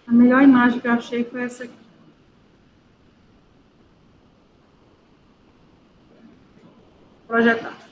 A melhor imagem que eu achei foi essa aqui. Projetar.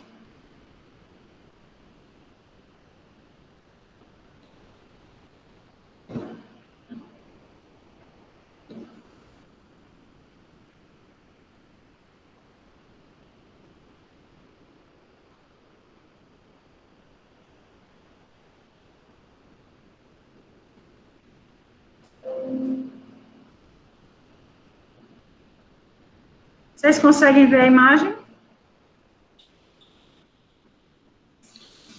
Vocês conseguem ver a imagem?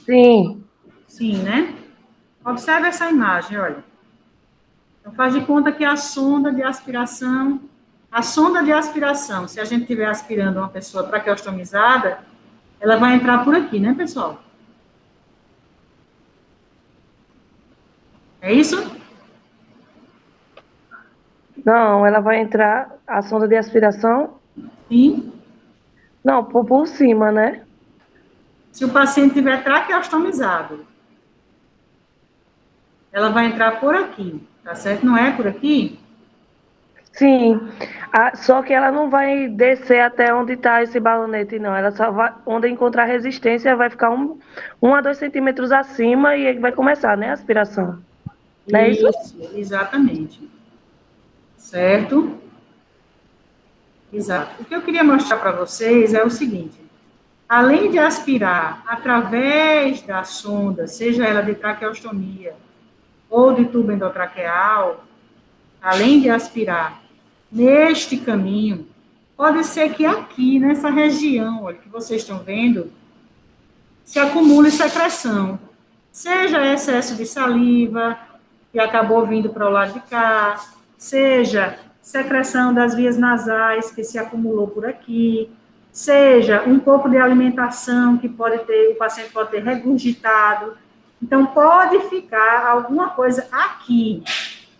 Sim. Sim, né? Observe essa imagem, olha. Então, faz de conta que a sonda de aspiração, se a gente estiver aspirando uma pessoa traqueostomizada, ela vai entrar por aqui, né, pessoal? É isso? Não, ela vai entrar, a sonda de aspiração? Sim. Não, por cima, né? Se o paciente estiver traqueostomizado, ela vai entrar por aqui, tá certo? Não é por aqui? Sim. Só que ela não vai descer até onde está esse balonete, não. Ela só vai, onde encontrar resistência, vai ficar 1 a 2 centímetros acima e aí vai começar, né, a aspiração. Não é isso? Exatamente. Certo? Exato. O que eu queria mostrar para vocês é o seguinte. Além de aspirar através da sonda, seja ela de traqueostomia ou de tubo endotraqueal, além de aspirar neste caminho, pode ser que aqui, nessa região, olha, que vocês estão vendo, se acumule secreção. Seja excesso de saliva, que acabou vindo para o lado de cá, seja secreção das vias nasais, que se acumulou por aqui, seja um pouco de alimentação que o paciente pode ter regurgitado. Então, pode ficar alguma coisa aqui.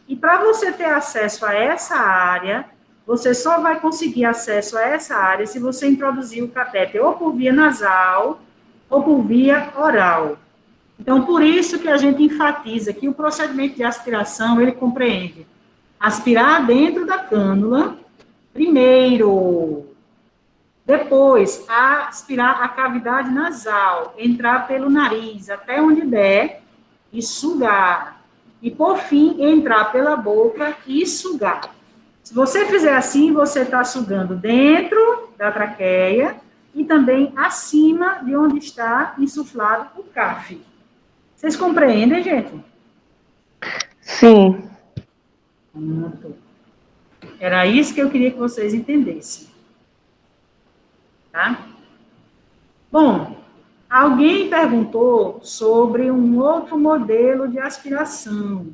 E para você ter acesso a essa área, você só vai conseguir acesso a essa área se você introduzir o catéter ou por via nasal ou por via oral. Então, por isso que a gente enfatiza que o procedimento de aspiração, ele compreende aspirar dentro da cânula, primeiro, depois, aspirar a cavidade nasal, entrar pelo nariz até onde der e sugar. E, por fim, entrar pela boca e sugar. Se você fizer assim, você está sugando dentro da traqueia e também acima de onde está insuflado o CAF. Vocês compreendem, gente? Sim. Pronto. Era isso que eu queria que vocês entendessem. Tá? Bom, alguém perguntou sobre um outro modelo de aspiração.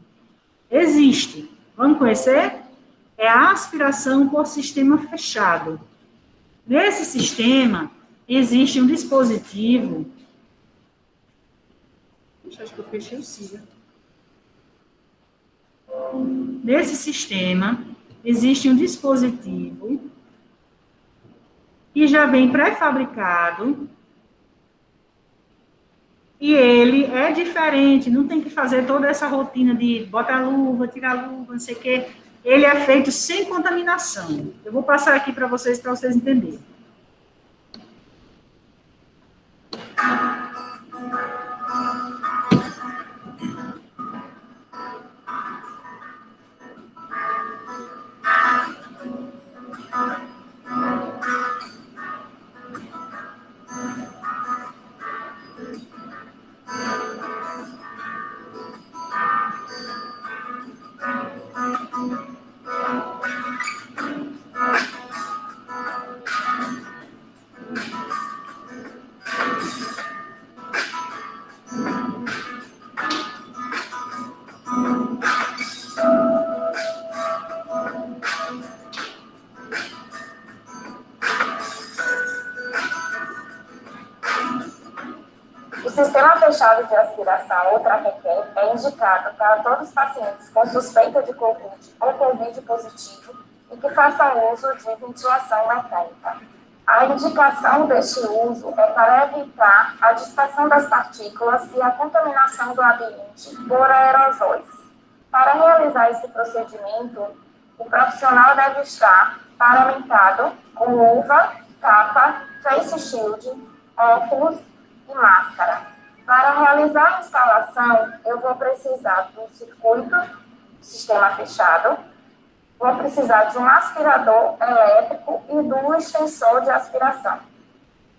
Existe. Vamos conhecer? É a aspiração por sistema fechado. Nesse sistema, existe um dispositivo. Acho que eu fechei o cílio. Nesse sistema, existe um dispositivo que já vem pré-fabricado e ele é diferente, não tem que fazer toda essa rotina de botar luva, tirar luva, não sei o quê. Ele é feito sem contaminação. Eu vou passar aqui para vocês entenderem. O sistema fechado de aspiração ou traquequém é indicado para todos os pacientes com suspeita de Covid ou Covid positivo e que façam uso de ventilação mecânica. A indicação deste uso é para evitar a dispersão das partículas e a contaminação do ambiente por aerosóis. Para realizar esse procedimento, o profissional deve estar paramentado com luva, capa, face shield, óculos e máscara. Para realizar a instalação, eu vou precisar do circuito, sistema fechado, vou precisar de um aspirador elétrico e do extensor de aspiração.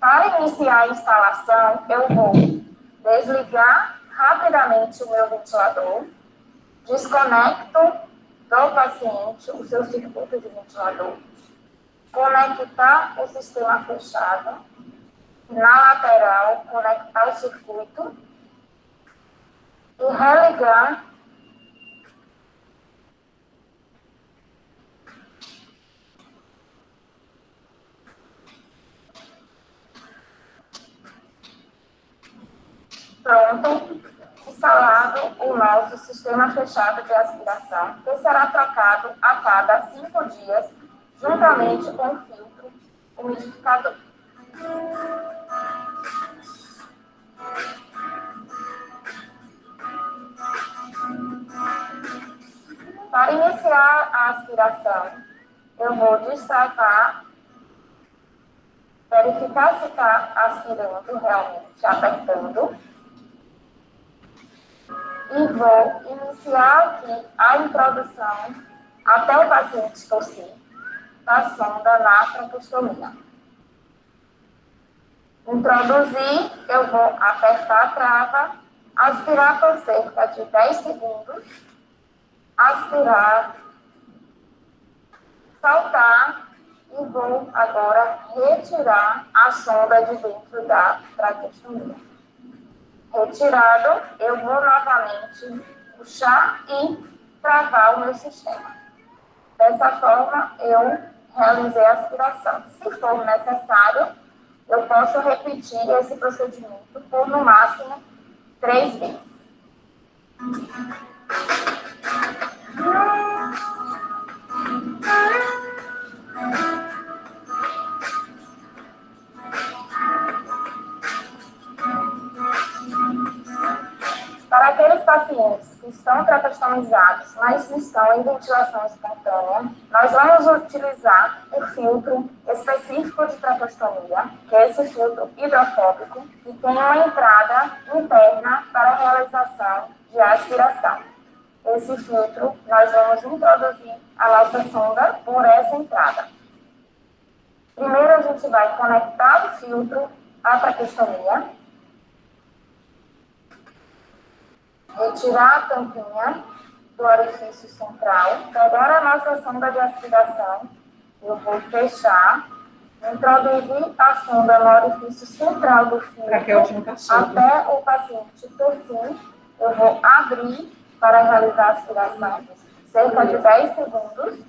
Para iniciar a instalação, eu vou desligar rapidamente o meu ventilador, desconecto do paciente o seu circuito de ventilador, conectar o sistema fechado, na lateral, conectar o circuito e religar pronto, instalado o nosso sistema fechado de aspiração, que será trocado a cada 5 dias, juntamente com o filtro umidificador. Para iniciar a aspiração, eu vou destravar, verificar se está aspirando realmente, apertando, e vou iniciar aqui a introdução até o paciente tossir da sonda na traqueostomia. Introduzir, eu vou apertar a trava, aspirar por cerca de 10 segundos, aspirar, soltar e vou agora retirar a sonda de dentro da traqueostomia. Retirado, eu vou novamente puxar e travar o meu sistema. Dessa forma, eu realizei a aspiração. Se for necessário, eu posso repetir esse procedimento por, no máximo, 3 vezes. pacientes que estão traqueostomizados, mas estão em ventilação espontânea, nós vamos utilizar o filtro específico de traqueostomia, que é esse filtro hidrofóbico, que tem uma entrada interna para a realização de aspiração. Esse filtro, nós vamos introduzir a nossa sonda por essa entrada. Primeiro, a gente vai conectar o filtro à traqueostomia, retirar a tampinha do orifício central, pegar a nossa sonda de aspiração, eu vou fechar, introduzir a sonda no orifício central do filtro até o paciente tossir, eu vou abrir para realizar a aspiração, cerca de 10 segundos,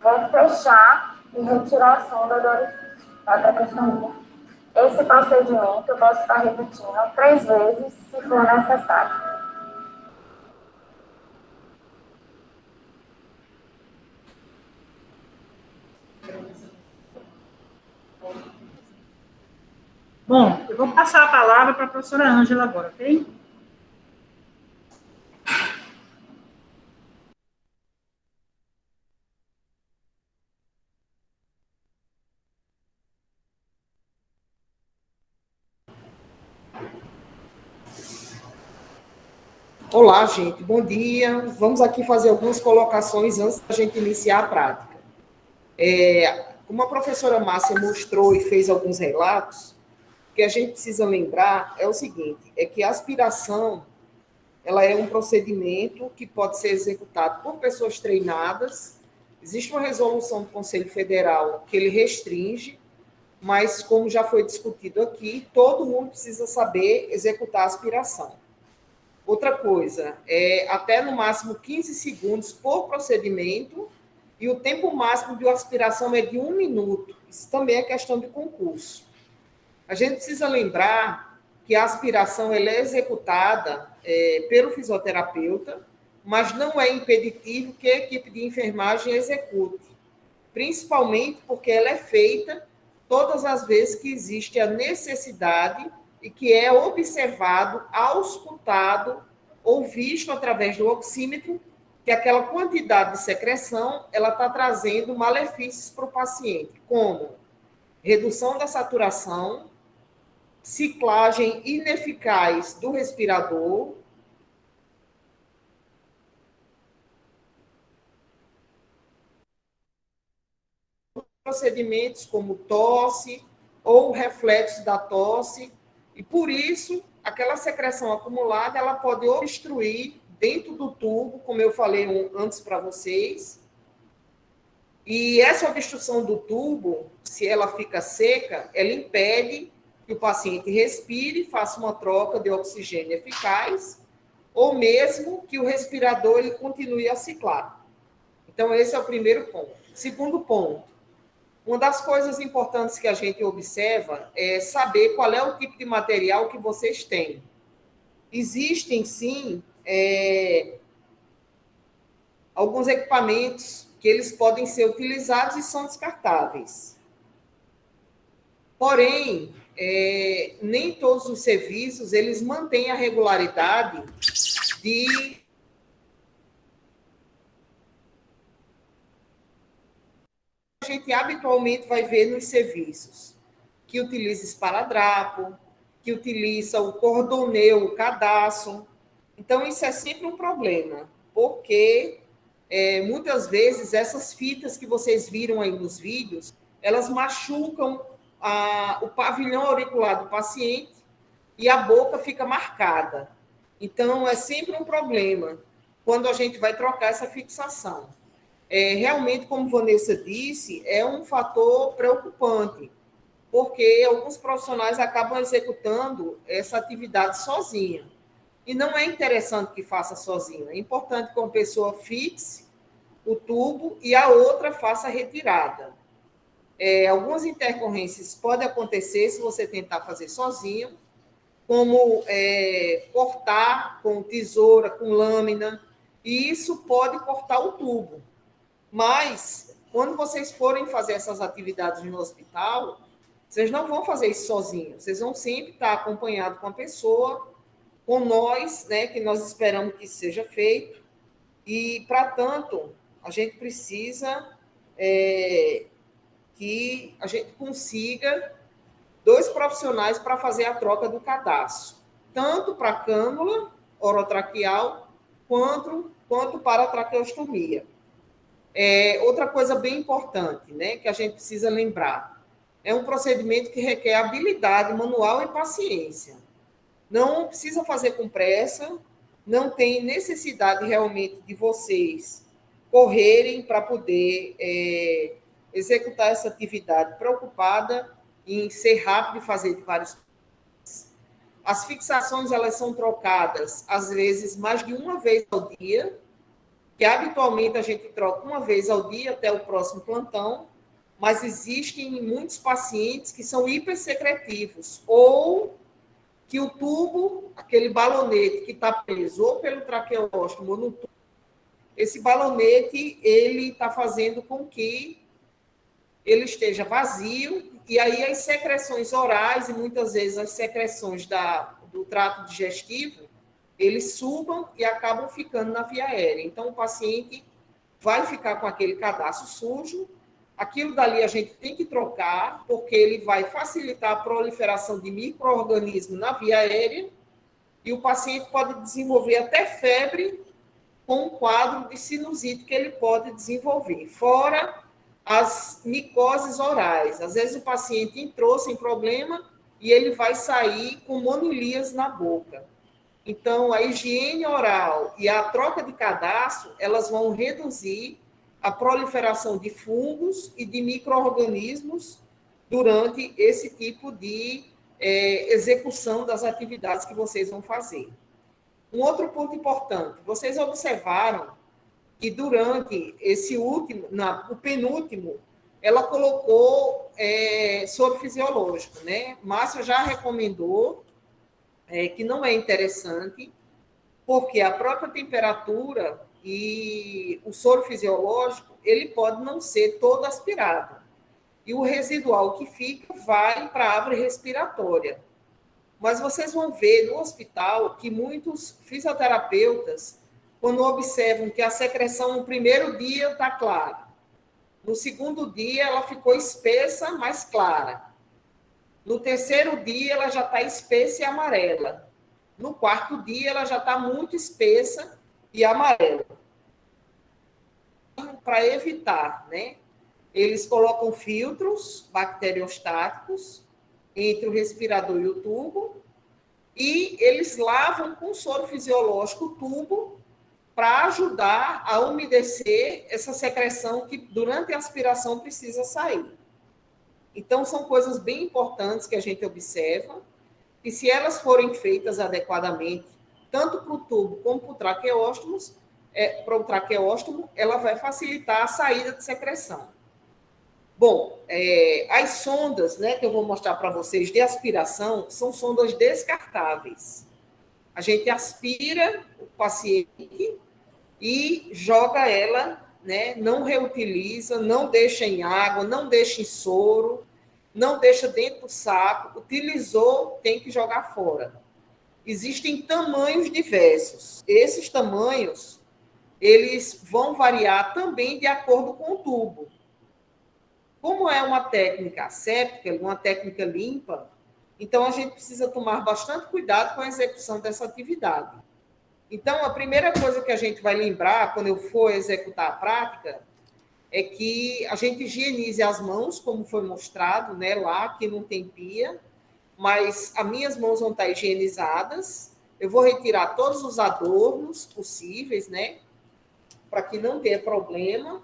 vou fechar e retirar a sonda do orifício da traqueostomia. Esse procedimento eu posso estar repetindo 3 vezes, se for necessário. Bom, eu vou passar a palavra para a professora Ângela agora, ok? Olá, gente, bom dia. Vamos aqui fazer algumas colocações antes da gente iniciar a prática. Como a professora Márcia mostrou e fez alguns relatos, o que a gente precisa lembrar é o seguinte, é que a aspiração, ela é um procedimento que pode ser executado por pessoas treinadas. Existe uma resolução do Conselho Federal que ele restringe, mas como já foi discutido aqui, todo mundo precisa saber executar a aspiração. Outra coisa, até no máximo 15 segundos por procedimento, e o tempo máximo de aspiração é de 1 minuto. Isso também é questão de concurso. A gente precisa lembrar que a aspiração ela é executada pelo fisioterapeuta, mas não é impeditivo que a equipe de enfermagem execute, principalmente porque ela é feita todas as vezes que existe a necessidade e que é observado, auscultado ou visto através do oxímetro que aquela quantidade de secreção ela está trazendo malefícios para o paciente, como redução da saturação, ciclagem ineficaz do respirador, procedimentos como tosse ou reflexo da tosse, e por isso aquela secreção acumulada ela pode obstruir dentro do tubo, como eu falei antes para vocês, e essa obstrução do tubo, se ela fica seca, ela impede que o paciente respire, faça uma troca de oxigênio eficaz, ou mesmo que o respirador ele continue a ciclar. Então, esse é o primeiro ponto. Segundo ponto, uma das coisas importantes que a gente observa é saber qual é o tipo de material que vocês têm. Existem, sim, alguns equipamentos que eles podem ser utilizados e são descartáveis. Porém, nem todos os serviços eles mantêm a regularidade de a gente habitualmente vai ver nos serviços, que utiliza esparadrapo, que utiliza o cordonel, o cadastro. Então, isso é sempre um problema, porque muitas vezes essas fitas que vocês viram aí nos vídeos, elas machucam o pavilhão auricular do paciente e a boca fica marcada. Então, é sempre um problema quando a gente vai trocar essa fixação. Realmente, como Vanessa disse, é um fator preocupante, porque alguns profissionais acabam executando essa atividade sozinha. E não é interessante que faça sozinho. É importante que uma pessoa fixe o tubo e a outra faça a retirada. Algumas intercorrências podem acontecer se você tentar fazer sozinho, como cortar com tesoura, com lâmina, e isso pode cortar o tubo. Mas, quando vocês forem fazer essas atividades no hospital, vocês não vão fazer isso sozinhos, vocês vão sempre estar acompanhados com a pessoa com nós, né, que nós esperamos que seja feito, e, para tanto, a gente precisa que a gente consiga 2 profissionais para fazer a troca do cadastro, tanto para a cânula orotraqueal quanto para a traqueostomia. Outra coisa bem importante, né, que a gente precisa lembrar, é um procedimento que requer habilidade manual e paciência. Não precisa fazer com pressa, não tem necessidade realmente de vocês correrem para poder executar essa atividade preocupada em ser rápido e fazer de vários. As fixações, elas são trocadas, às vezes, mais de uma vez ao dia, que habitualmente a gente troca uma vez ao dia até o próximo plantão, mas existem muitos pacientes que são hipersecretivos, ou que o tubo, aquele balonete que está preso ou pelo traqueóstomo ou no tubo, esse balonete, ele está fazendo com que ele esteja vazio, e aí as secreções orais, e muitas vezes as secreções do trato digestivo, eles subam e acabam ficando na via aérea. Então, o paciente vai ficar com aquele cadastro sujo, aquilo dali a gente tem que trocar, porque ele vai facilitar a proliferação de micro-organismos na via aérea, e o paciente pode desenvolver até febre com um quadro de sinusite que ele pode desenvolver, fora as micoses orais. Às vezes o paciente entrou sem problema e ele vai sair com monilias na boca. Então, a higiene oral e a troca de cadastro, elas vão reduzir a proliferação de fungos e de micro-organismos durante esse tipo de execução das atividades que vocês vão fazer. Um outro ponto importante, vocês observaram que durante esse último, o penúltimo, ela colocou soro fisiológico, né? Márcia já recomendou que não é interessante, porque a própria temperatura e o soro fisiológico, ele pode não ser todo aspirado. E o residual que fica vai para a árvore respiratória. Mas vocês vão ver no hospital que muitos fisioterapeutas, quando observam que a secreção no primeiro dia está clara, no segundo dia ela ficou espessa, mais clara. No terceiro dia ela já está espessa e amarela. No quarto dia ela já está muito espessa e amarela. Para evitar, né? Eles colocam filtros bacteriostáticos entre o respirador e o tubo, e eles lavam com soro fisiológico o tubo para ajudar a umedecer essa secreção que, durante a aspiração, precisa sair. Então, são coisas bem importantes que a gente observa, e se elas forem feitas adequadamente, tanto para o tubo como para o traqueóstomo, ela vai facilitar a saída de secreção. Bom, as sondas, né, que eu vou mostrar para vocês de aspiração, são sondas descartáveis. A gente aspira o paciente e joga ela, né, não reutiliza, não deixa em água, não deixa em soro, não deixa dentro do saco. Utilizou, tem que jogar fora. Existem tamanhos diversos. Esses tamanhos, eles vão variar também de acordo com o tubo. Como é uma técnica asséptica, uma técnica limpa, então a gente precisa tomar bastante cuidado com a execução dessa atividade. Então, a primeira coisa que a gente vai lembrar quando eu for executar a prática é que a gente higienize as mãos, como foi mostrado, né, lá, que não tem pia, mas as minhas mãos vão estar higienizadas. Eu vou retirar todos os adornos possíveis, né, para que não tenha problema.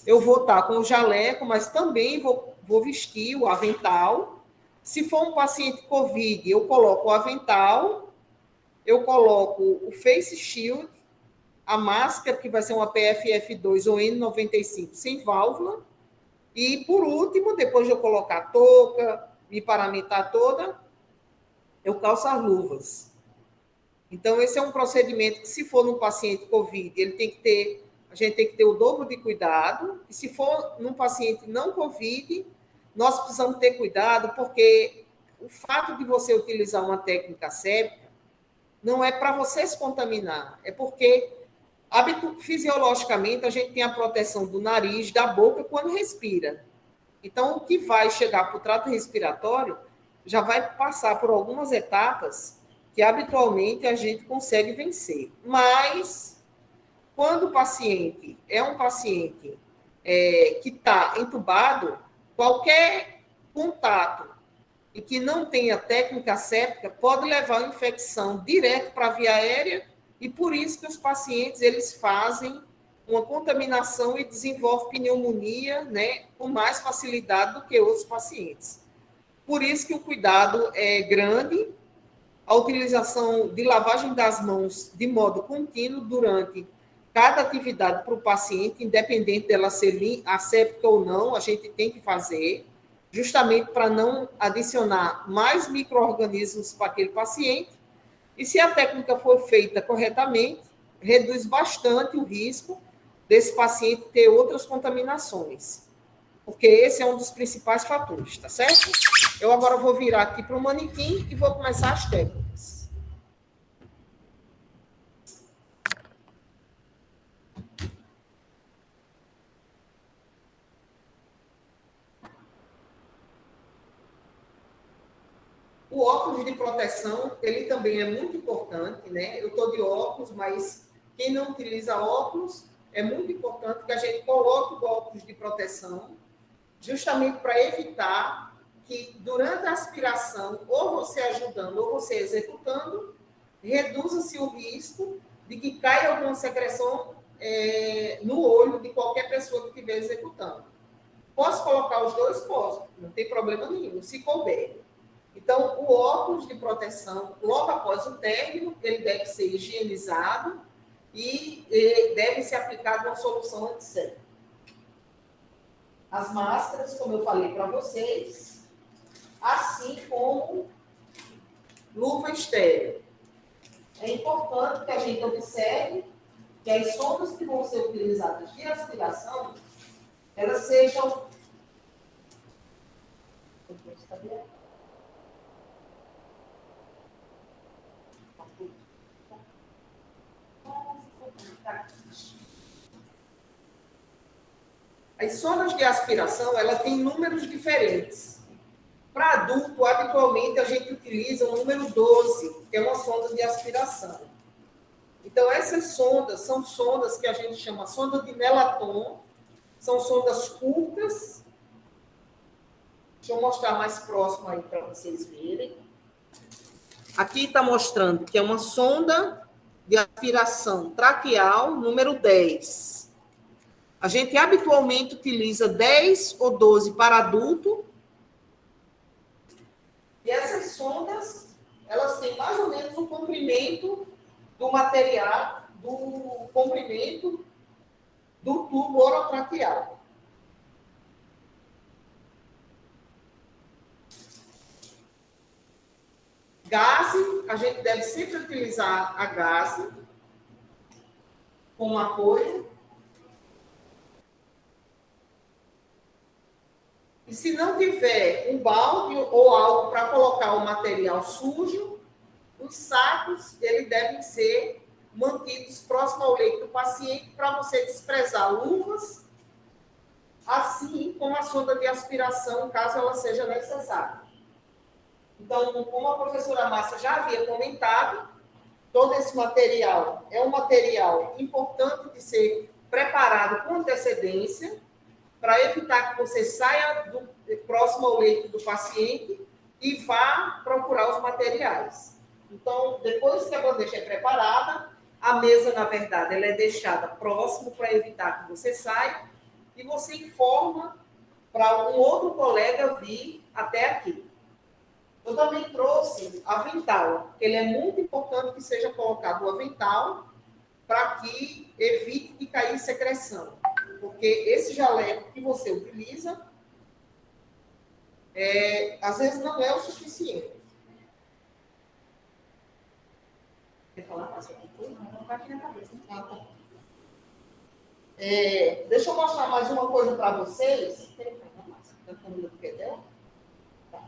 Eu vou estar com o jaleco, mas também vou vestir o avental. Se for um paciente COVID, eu coloco o avental, eu coloco o face shield, a máscara, que vai ser uma PFF2 ou N95 sem válvula, e, por último, depois de eu colocar a touca, me paramentar toda, eu calço as luvas. Então, esse é um procedimento que, se for num paciente COVID, a gente tem que ter o dobro de cuidado, e se for num paciente não COVID, nós precisamos ter cuidado, porque o fato de você utilizar uma técnica asséptica, não é para você se contaminar, é porque fisiologicamente a gente tem a proteção do nariz, da boca quando respira. Então, o que vai chegar para o trato respiratório já vai passar por algumas etapas que habitualmente a gente consegue vencer. Mas, quando o paciente é um paciente que está entubado, qualquer contato e que não tenha técnica asséptica pode levar a infecção direto para a via aérea, e por isso que os pacientes eles fazem uma contaminação e desenvolvem pneumonia, né, com mais facilidade do que outros pacientes. Por isso que o cuidado é grande, a utilização de lavagem das mãos de modo contínuo durante cada atividade para o paciente, independente dela ser asséptica ou não, a gente tem que fazer, justamente para não adicionar mais micro-organismos para aquele paciente. E se a técnica for feita corretamente, reduz bastante o risco desse paciente ter outras contaminações, porque esse é um dos principais fatores, tá certo? Eu agora vou virar aqui para o manequim e vou começar as técnicas. O óculos de proteção, ele também é muito importante, né? Eu estou de óculos, mas quem não utiliza óculos, é muito importante que a gente coloque o óculos de proteção, justamente para evitar que, durante a aspiração, ou você ajudando ou você executando, reduza-se o risco de que caia alguma secreção no olho de qualquer pessoa que estiver executando. Posso colocar os dois? Posso, não tem problema nenhum, se couber. Então, o óculos de proteção, logo após o término, ele deve ser higienizado e deve ser aplicado uma solução antisséptica. As máscaras, como eu falei para vocês, assim como luva estéril. É importante que a gente observe que as sondas que vão ser utilizadas de aspiração, elas sejam... As sondas de aspiração, ela tem números diferentes. Para adulto, habitualmente, a gente utiliza o número 12, que é uma sonda de aspiração. Então, essas sondas são sondas que a gente chama sonda de Nelaton, são sondas curtas. Deixa eu mostrar mais próximo aí para vocês verem. Aqui está mostrando que é uma sonda de aspiração traqueal número 10. A gente habitualmente utiliza 10 ou 12 para adulto. E essas sondas, elas têm mais ou menos o comprimento do material, do comprimento do tubo orotraqueal. Gaze, a gente deve sempre utilizar a gaze como apoio. E se não tiver um balde ou algo para colocar o material sujo, os sacos eles devem ser mantidos próximo ao leito do paciente para você desprezar luvas, assim como a sonda de aspiração, caso ela seja necessária. Então, como a professora Márcia já havia comentado, todo esse material é um material importante de ser preparado com antecedência, para evitar que você saia próximo ao leito do paciente e vá procurar os materiais. Então, depois que a bandeja é preparada, a mesa, na verdade, ela é deixada próximo para evitar que você saia e você informa para um outro colega vir até aqui. Eu também trouxe avental, que ele é muito importante que seja colocado o avental para que evite de cair secreção. Porque esse jaleco que você utiliza, às vezes não é o suficiente. Quer falar? Passa aqui tudo? Não está aqui na cabeça. Ah, tá. Deixa eu mostrar mais uma coisa para vocês. Está falando do pedal? Tá.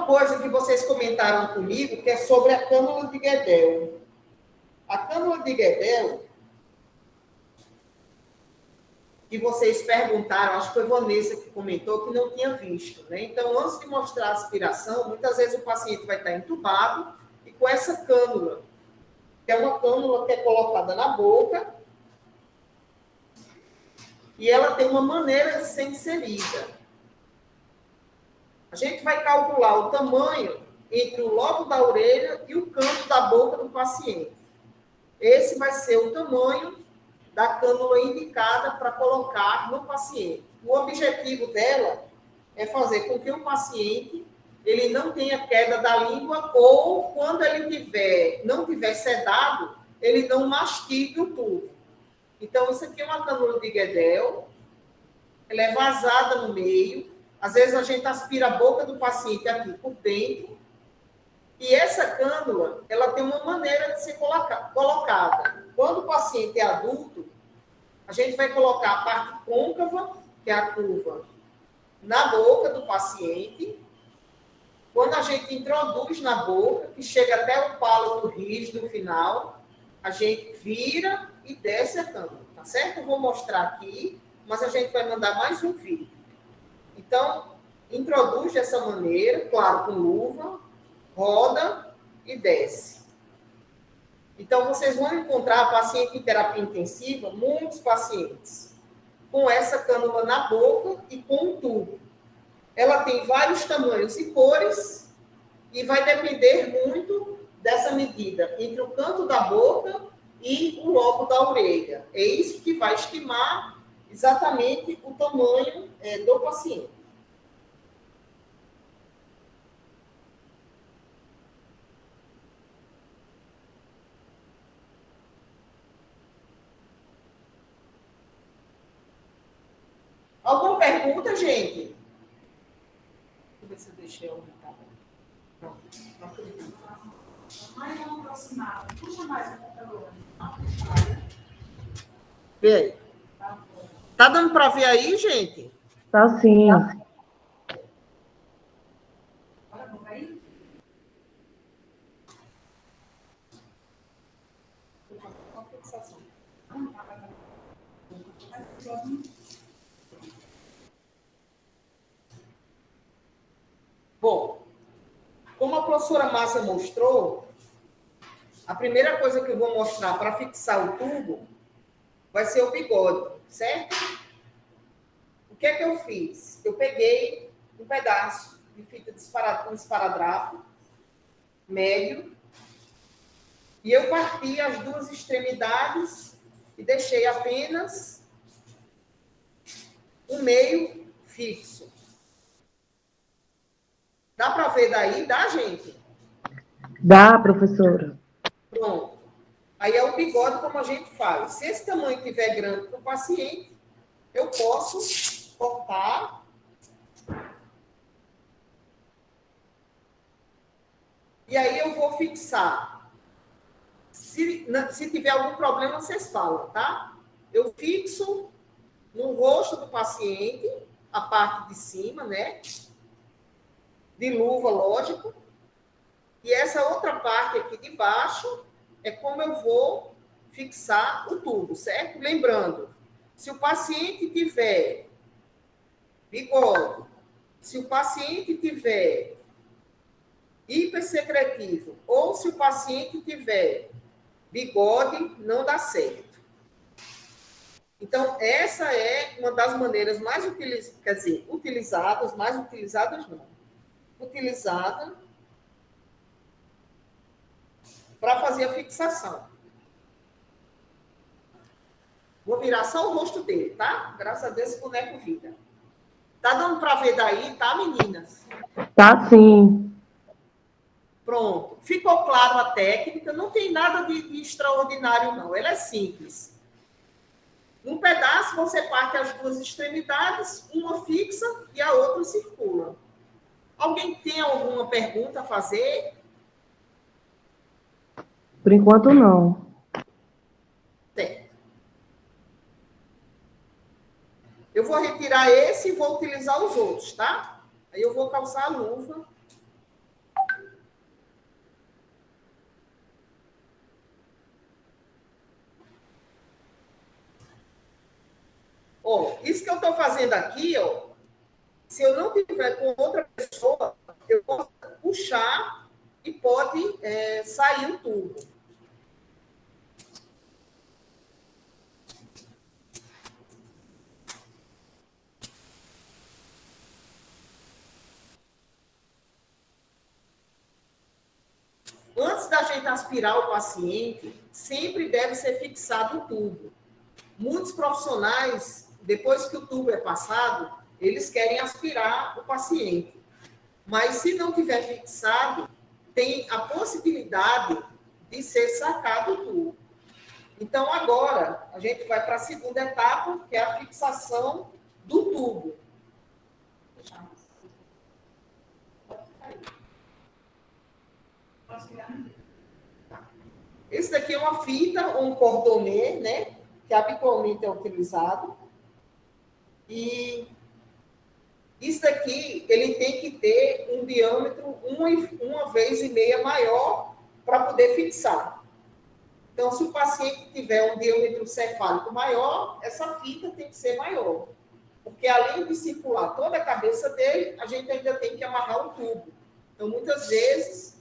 coisa que vocês comentaram comigo, que é sobre a cânula de Guedel. A cânula de Guedel, que vocês perguntaram, acho que foi Vanessa que comentou, que não tinha visto, né? Então, antes de mostrar a aspiração, muitas vezes o paciente vai estar entubado e com essa cânula, que é uma cânula que é colocada na boca, e ela tem uma maneira de ser inserida. A gente vai calcular o tamanho entre o lobo da orelha e o canto da boca do paciente. Esse vai ser o tamanho da cânula indicada para colocar no paciente. O objetivo dela é fazer com que o paciente ele não tenha queda da língua ou, quando ele não tiver sedado, ele não mastigue o tubo. Então, isso aqui é uma cânula de Guedel, ela é vazada no meio. Às vezes, a gente aspira a boca do paciente aqui por dentro. E essa cânula, ela tem uma maneira de ser colocada. Quando o paciente é adulto, a gente vai colocar a parte côncava, que é a curva, na boca do paciente. Quando a gente introduz na boca, que chega até o palato rígido final, a gente vira e desce a cânula, tá certo? Eu vou mostrar aqui, mas a gente vai mandar mais um vídeo. Então, introduz dessa maneira, claro, com luva, roda e desce. Então, vocês vão encontrar paciente em terapia intensiva, muitos pacientes, com essa cânula na boca e com um tubo. Ela tem vários tamanhos e cores e vai depender muito dessa medida entre o canto da boca e o lobo da orelha. É isso que vai estimar exatamente o tamanho do paciente. Alguma pergunta, gente? Deixa eu ver se eu deixei aumentar. Não, não acredito. Mais uma aproximada. Puxa mais o computador. Vê aí. Tá dando para ver aí, gente? Tá sim. Olha, vou aí. Bom, como a professora Márcia mostrou, a primeira coisa que eu vou mostrar para fixar o tubo vai ser o bigode, certo? O que é que eu fiz? Eu peguei um pedaço de fita de esparadrapo médio e eu parti as duas extremidades e deixei apenas o meio fixo. Dá para ver daí? Dá, gente? Dá, professora. Pronto. Aí é o bigode como a gente faz. Se esse tamanho estiver grande para o paciente, eu posso cortar. E aí eu vou fixar. Se tiver algum problema, vocês falam, tá? Eu fixo no rosto do paciente, a parte de cima, né? De luva, lógico. E essa outra parte aqui de baixo é como eu vou fixar o tubo, certo? Lembrando, se o paciente tiver bigode, se o paciente tiver hipersecretivo ou se o paciente tiver bigode, não dá certo. Então, essa é uma das maneiras mais utilizadas para fazer a fixação. Vou virar só o rosto dele, tá? Graças a Deus, esse boneco vida. Tá dando para ver daí, tá, meninas? Tá sim. Pronto. Ficou claro a técnica, não tem nada de extraordinário, não. Ela é simples. Num pedaço, você parte as duas extremidades, uma fixa e a outra circula. Alguém tem alguma pergunta a fazer? Por enquanto, não. Tem. Eu vou retirar esse e vou utilizar os outros, tá? Aí eu vou calçar a luva Ó, isso que eu estou fazendo aqui, ó, se eu não tiver com outra pessoa, eu posso puxar e pode sair o tubo. Antes da gente aspirar o paciente, sempre deve ser fixado o tubo. Muitos profissionais, depois que o tubo é passado, eles querem aspirar o paciente. Mas se não tiver fixado, tem a possibilidade de ser sacado o tubo. Então, agora, a gente vai para a segunda etapa, que é a fixação do tubo. Esse daqui é uma fita ou um cordonê, né? Que habitualmente é utilizado. E isso daqui, ele tem que ter um diâmetro uma vez e meia maior para poder fixar. Então, se o paciente tiver um diâmetro cefálico maior, essa fita tem que ser maior. Porque além de circular toda a cabeça dele, a gente ainda tem que amarrar o tubo. Então, muitas vezes,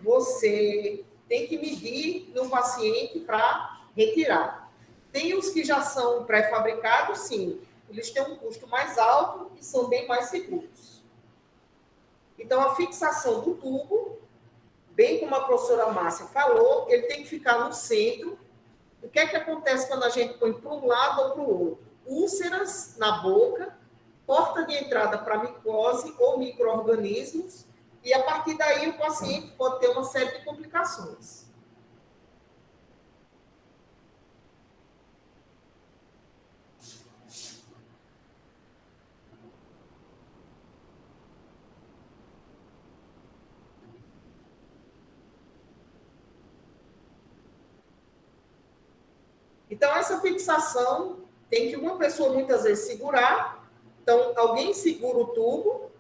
você tem que medir no paciente para retirar. Tem os que já são pré-fabricados, sim. Eles têm um custo mais alto e são bem mais seguros. Então, a fixação do tubo, bem como a professora Márcia falou, ele tem que ficar no centro. O que é que acontece quando a gente põe para um lado ou para o outro? Úlceras na boca, porta de entrada para micose ou micro-organismos, e a partir daí o paciente pode ter uma série de complicações. Então, essa fixação tem que uma pessoa muitas vezes segurar. Então, alguém segura o tubo.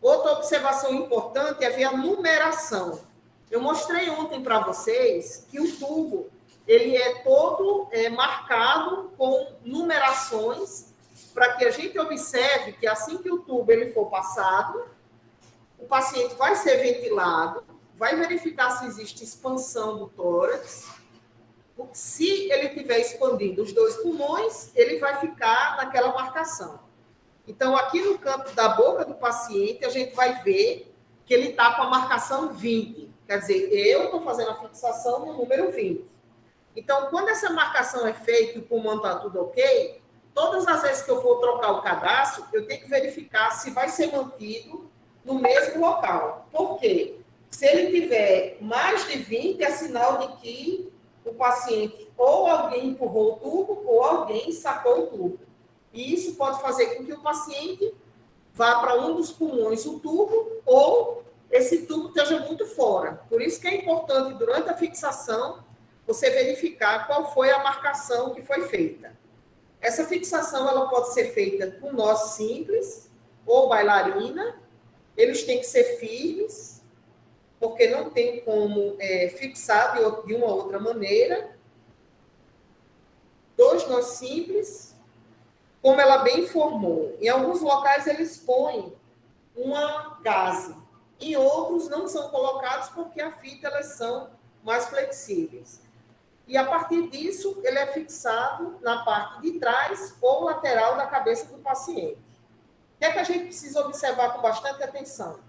Outra observação importante é ver a numeração. Eu mostrei ontem para vocês que o tubo ele é todo marcado com numerações para que a gente observe que assim que o tubo ele for passado, o paciente vai ser ventilado, vai verificar se existe expansão do tórax. Se ele estiver expandindo os 2 pulmões, ele vai ficar naquela marcação. Então, aqui no canto da boca do paciente, a gente vai ver que ele está com a marcação 20. Quer dizer, eu estou fazendo a fixação no número 20. Então, quando essa marcação é feita e o pulmão está tudo ok, todas as vezes que eu for trocar o cadastro, eu tenho que verificar se vai ser mantido no mesmo local. Por quê? Se ele tiver mais de 20, é sinal de que o paciente ou alguém empurrou o tubo ou alguém sacou o tubo. E isso pode fazer com que o paciente vá para um dos pulmões o tubo ou esse tubo esteja muito fora. Por isso que é importante, durante a fixação, você verificar qual foi a marcação que foi feita. Essa fixação ela pode ser feita com nó simples ou bailarina. Eles têm que ser firmes, porque não tem como fixar de uma outra maneira. 2 nós simples, como ela bem informou. Em alguns locais eles põem uma gaze, em outros não são colocados porque a fita elas são mais flexíveis. E a partir disso, ele é fixado na parte de trás ou lateral da cabeça do paciente. O que é que a gente precisa observar com bastante atenção?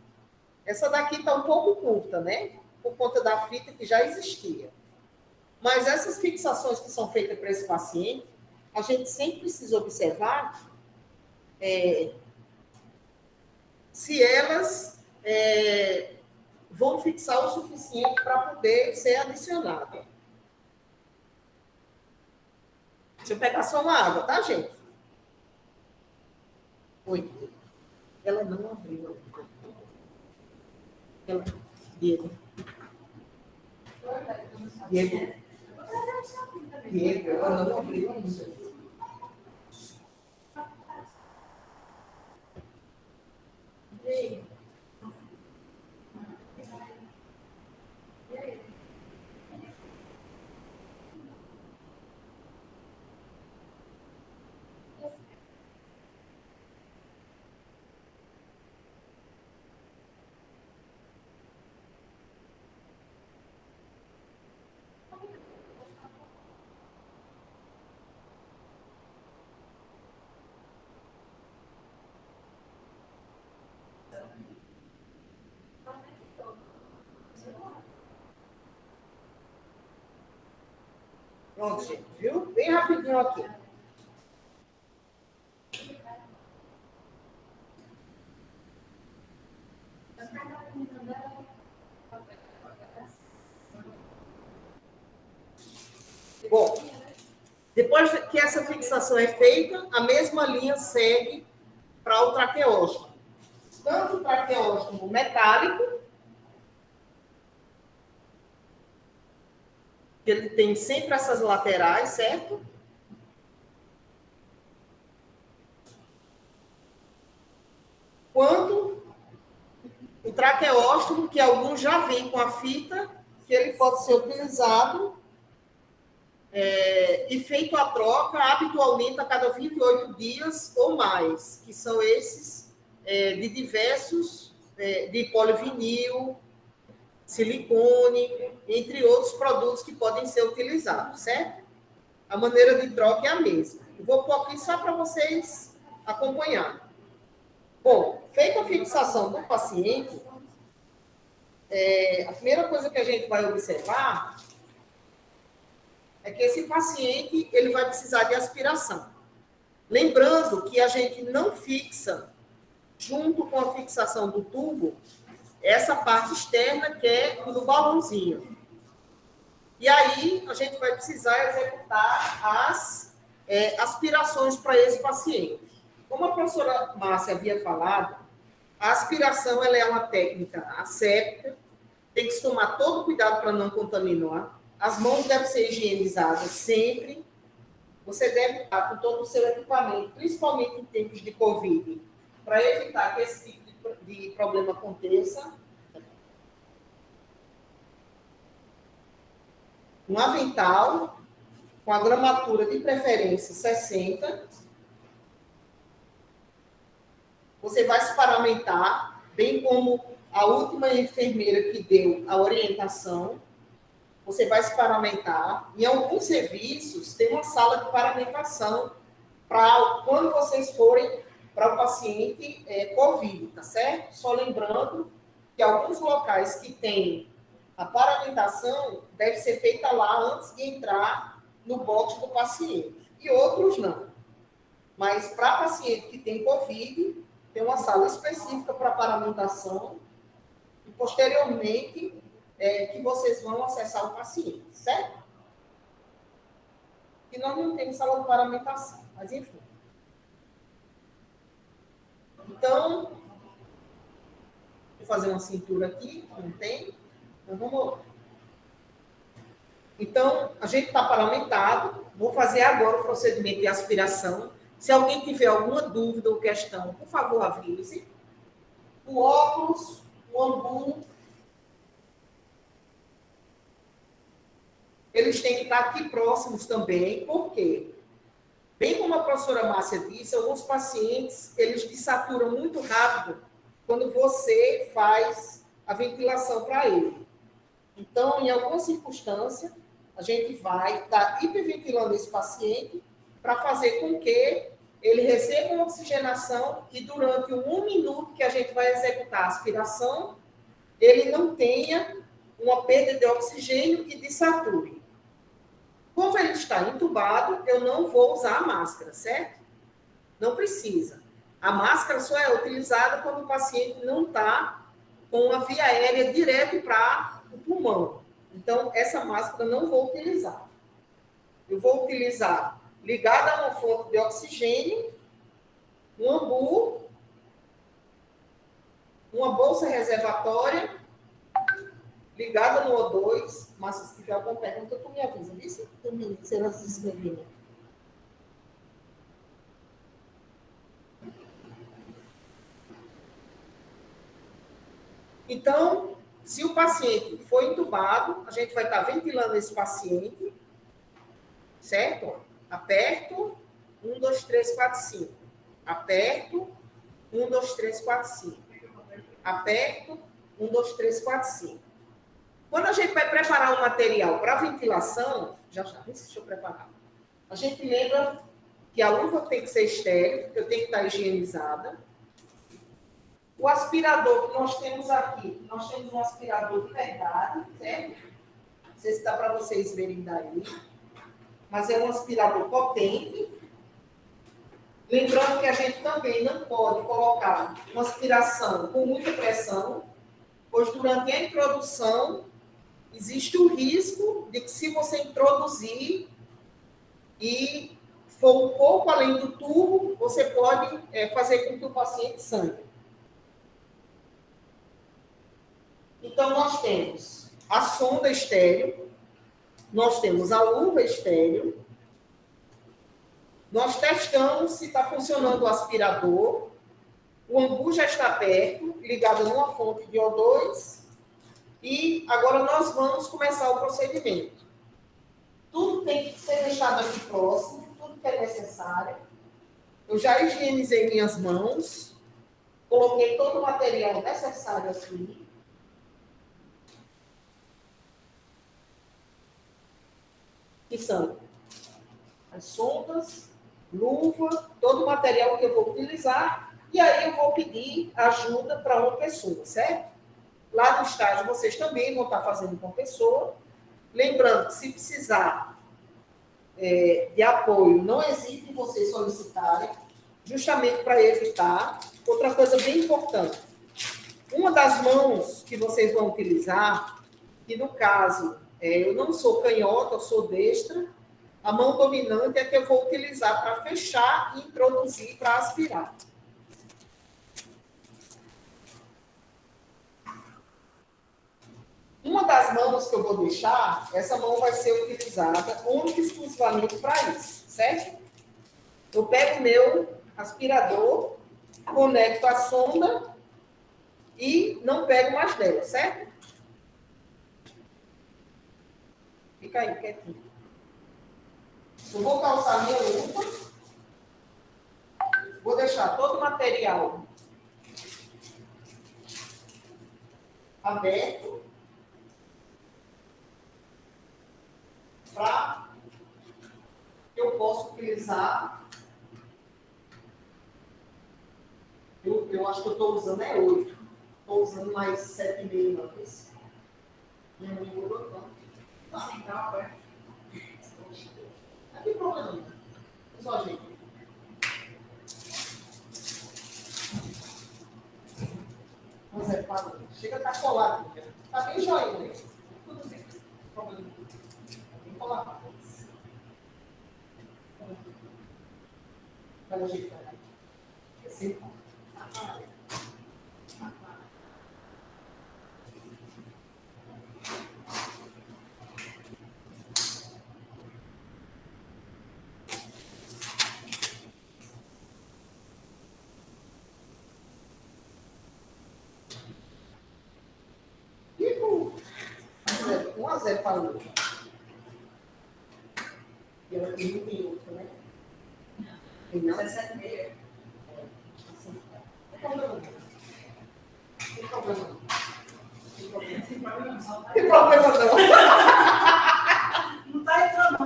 Essa daqui está um pouco curta, né? Por conta da fita que já existia. Mas essas fixações que são feitas para esse paciente, a gente sempre precisa observar se elas vão fixar o suficiente para poder ser adicionada. Deixa eu pegar só uma água, tá, gente? Oi. Ela não abriu. Diego. Diego, ela não abriu ainda. Pronto, gente, viu? Bem rapidinho aqui. Bom, depois que essa fixação é feita, a mesma linha segue para o traqueóstomo. Tanto o traqueóstomo metálico, que ele tem sempre essas laterais, certo? Quanto o traqueóstomo, que alguns já vêm com a fita, que ele pode ser utilizado e feito a troca habitualmente a cada 28 dias ou mais, que são esses de diversos, de polivinil, silicone, entre outros produtos que podem ser utilizados, certo? A maneira de troca é a mesma. Eu vou pôr aqui só para vocês acompanharem. Bom, feita a fixação do paciente, a primeira coisa que a gente vai observar é que esse paciente ele vai precisar de aspiração. Lembrando que a gente não fixa, junto com a fixação do tubo, essa parte externa que é do balãozinho. E aí a gente vai precisar executar as aspirações para esse paciente. Como a professora Márcia havia falado, a aspiração ela é uma técnica asséptica, tem que se tomar todo cuidado para não contaminar. As mãos devem ser higienizadas sempre. Você deve estar com todo o seu equipamento, principalmente em tempos de Covid, para evitar que esse tipo de problema aconteça. Um avental, com a gramatura de preferência 60. Você vai se paramentar, bem como a última enfermeira que deu a orientação. Você vai se paramentar. Em alguns serviços, tem uma sala de paramentação para quando vocês forem para o paciente COVID, tá certo? Só lembrando que alguns locais que têm a paramentação deve ser feita lá antes de entrar no box do paciente. E outros não. Mas para paciente que tem COVID, tem uma sala específica para paramentação e posteriormente que vocês vão acessar o paciente, certo? E nós não temos sala de paramentação, mas enfim. Então, vou fazer uma cintura aqui, não tem. Então, vamos lá. Então, a gente está paramentado. Vou fazer agora o procedimento de aspiração. Se alguém tiver alguma dúvida ou questão, por favor, avise. O óculos, o ambu, eles têm que estar aqui próximos também. Por quê? Bem como a professora Márcia disse, alguns pacientes, eles desaturam muito rápido quando você faz a ventilação para ele. Então, em alguma circunstância, a gente vai estar hiperventilando esse paciente para fazer com que ele receba uma oxigenação e durante 1 minuto que a gente vai executar a aspiração, ele não tenha uma perda de oxigênio e desature. Como ele está entubado, eu não vou usar a máscara, certo? Não precisa. A máscara só é utilizada quando o paciente não está com a via aérea direto para o pulmão. Então, essa máscara eu não vou utilizar. Eu vou utilizar ligada a uma fonte de oxigênio, um ambu, uma bolsa reservatória, ligada no O2. Mas se tiver alguma pergunta, tu me avisa. Disse? Se elas se inscreverem. Então, se o paciente for entubado, a gente vai estar ventilando esse paciente, certo? Aperto, 1, 2, 3, 4, 5. Aperto, 1, 2, 3, 4, 5. Aperto, 1, 2, 3, 4, 5. Quando a gente vai preparar o material para ventilação, deixa eu preparar. A gente lembra que a luva tem que ser estéril, porque tem que estar higienizada. O aspirador que nós temos aqui, nós temos um aspirador de verdade, certo? Não sei se dá para vocês verem daí. mas é um aspirador potente. Lembrando que a gente também não pode colocar uma aspiração com muita pressão, pois durante a introdução existe o risco de que, se você introduzir e for um pouco além do tubo, você pode fazer com que o paciente sangre. Então, nós temos a sonda estéreo, nós temos a luva estéreo, nós testamos se está funcionando o aspirador, o angu já está perto, ligado numa fonte de O2, e agora nós vamos começar o procedimento. Tudo tem que ser deixado aqui próximo, tudo que é necessário. Eu já higienizei minhas mãos, coloquei todo o material necessário aqui. Que são as sondas, luva, todo o material que eu vou utilizar, e aí eu vou pedir ajuda para uma pessoa, certo? Lá no estágio vocês também vão estar fazendo com a pessoa. Lembrando que, se precisar de apoio, não hesite em vocês solicitarem, justamente para evitar. Outra coisa bem importante, uma das mãos que vocês vão utilizar, que no caso, eu não sou canhota, eu sou destra, a mão dominante é que eu vou utilizar para fechar e introduzir para aspirar. Uma das mãos que eu vou deixar, essa mão vai ser utilizada única e exclusivamente para isso, certo? Eu pego o meu aspirador, conecto a sonda e não pego mais dela, certo? Fica aí, quietinho. Eu vou calçar minha luva, vou deixar todo o material aberto, para que eu possa utilizar. Eu acho que eu estou usando 8. Estou usando mais 7,5 na vez. Minha mãe mudou tanto. Assim, tá, ué. Não tem problema. Só, gente. Mas chega a estar colado. Está bem joinha, né? Tudo bem. Problema. Tem que colar mais. Vai ajeitar. Assim. E 1-0 para o Lula. E ela tem outro, né? Tem não? 17,5. Não tem problema. Tem problema não. Tem problema não. Não está entrando.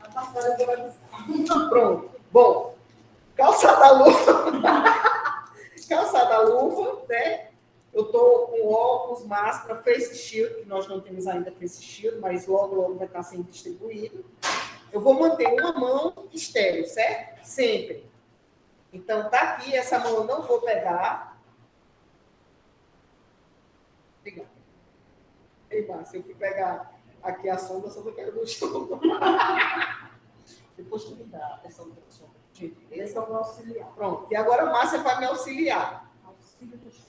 A pastora vai buscar. Pronto. Bom, calçada a luva. Calçada a luva, né? Eu estou com óculos, máscara, face shield, que nós não temos ainda face shield, mas logo vai estar sendo distribuído. Eu vou manter uma mão estéreo, certo? Sempre. Então, tá aqui, essa mão eu não vou pegar. Obrigada. Ei, Márcia, eu fui pegar aqui a sonda, só que eu quero no chão. Depois tu me dá essa outra sonda. Gente, esse é o meu auxiliar. Pronto. E agora a Márcia vai me auxiliar. Auxílio do chão.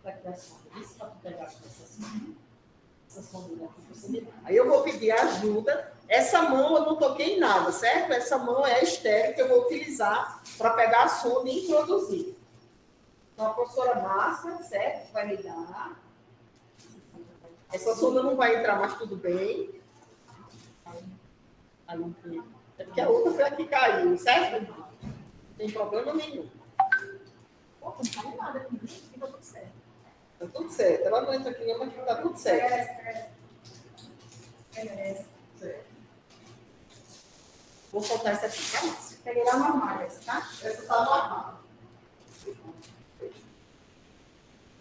Daqui a sonda. Isso para tu pegar essa sonda aqui, você me dá. Aí eu vou pedir ajuda. Essa mão eu não toquei em nada, certo? Essa mão é estéreo que eu vou utilizar para pegar a sonda e introduzir. Então, a professora Márcia, certo? Vai me dar. Essa sonda não vai entrar, mas tudo bem. É porque a outra foi a que caiu, certo? Não tem problema nenhum. Pô, não fala nada comigo, fica tudo certo. Tá tudo certo. Ela não entra aqui, não, mas tá tudo certo. Certo. Vou soltar essa aqui, tá, Márcia? Peguei lá no armário, tá? Essa tá no armário.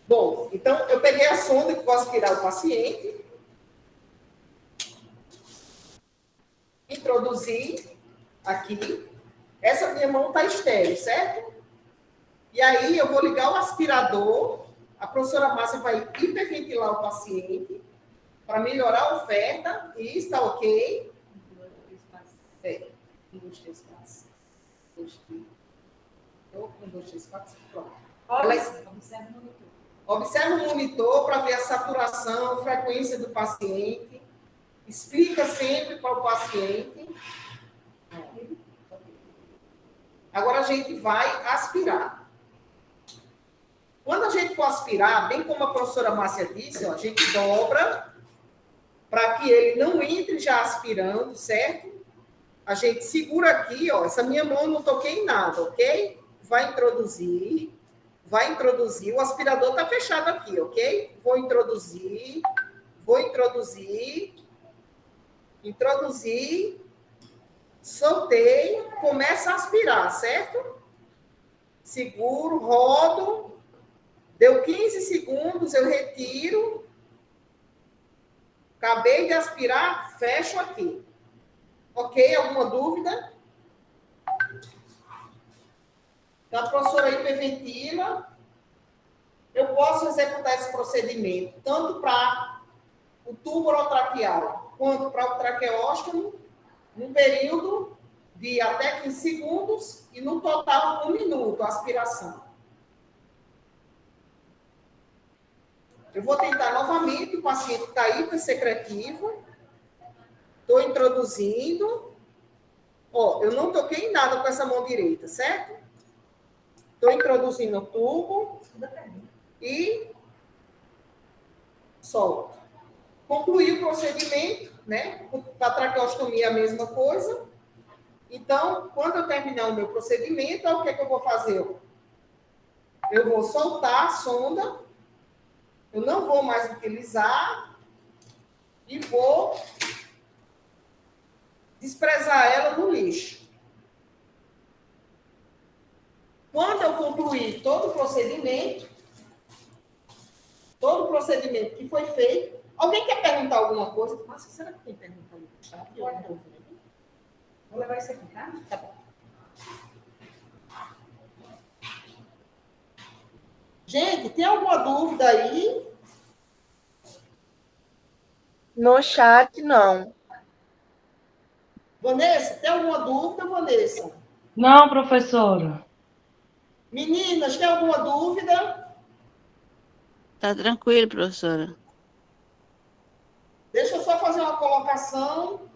Bom, então eu peguei a sonda que vou aspirar o paciente. introduzir aqui. Essa minha mão está estéril, certo? E aí eu vou ligar o aspirador, a professora Márcia vai hiperventilar o paciente para melhorar a oferta, e está ok. 1, 2, 3, 4. 1, 2, 3, 4, pronto. Observa o monitor para ver a saturação, frequência do paciente. Explica sempre para o paciente. Agora a gente vai aspirar. Quando a gente for aspirar, bem como a professora Márcia disse, ó, a gente dobra para que ele não entre já aspirando, certo? A gente segura aqui, ó, essa minha mão não toquei em nada, ok? Vai introduzir, o aspirador está fechado aqui, ok? Vou introduzir, soltei, começa a aspirar, certo? Seguro, rodo, deu 15 segundos, eu retiro, acabei de aspirar, fecho aqui. Ok? Alguma dúvida? Então, a professora hiperventila. Eu posso executar esse procedimento tanto para o tubo orotraqueal quanto para o traqueóstomo num período de até 15 segundos e no total 1 minuto a aspiração. Eu vou tentar novamente, o paciente está hipersecretivo. Estou introduzindo. Ó, eu não toquei em nada com essa mão direita, certo? Estou introduzindo o tubo e solto. Concluí o procedimento, né? Para a traqueostomia a mesma coisa. Então, quando eu terminar o meu procedimento, o que é que eu vou fazer? Eu vou soltar a sonda, eu não vou mais utilizar e vou desprezar ela no lixo. Quando eu concluir todo o procedimento que foi feito, alguém quer perguntar alguma coisa? Nossa, será que tem pergunta no chat? Vou levar isso aqui, tá? Tá bom. Gente, tem alguma dúvida aí? No chat, não. Vanessa, tem alguma dúvida, Vanessa? Não, professora. Meninas, tem alguma dúvida? Tá tranquilo, professora. Deixa eu só fazer uma colocação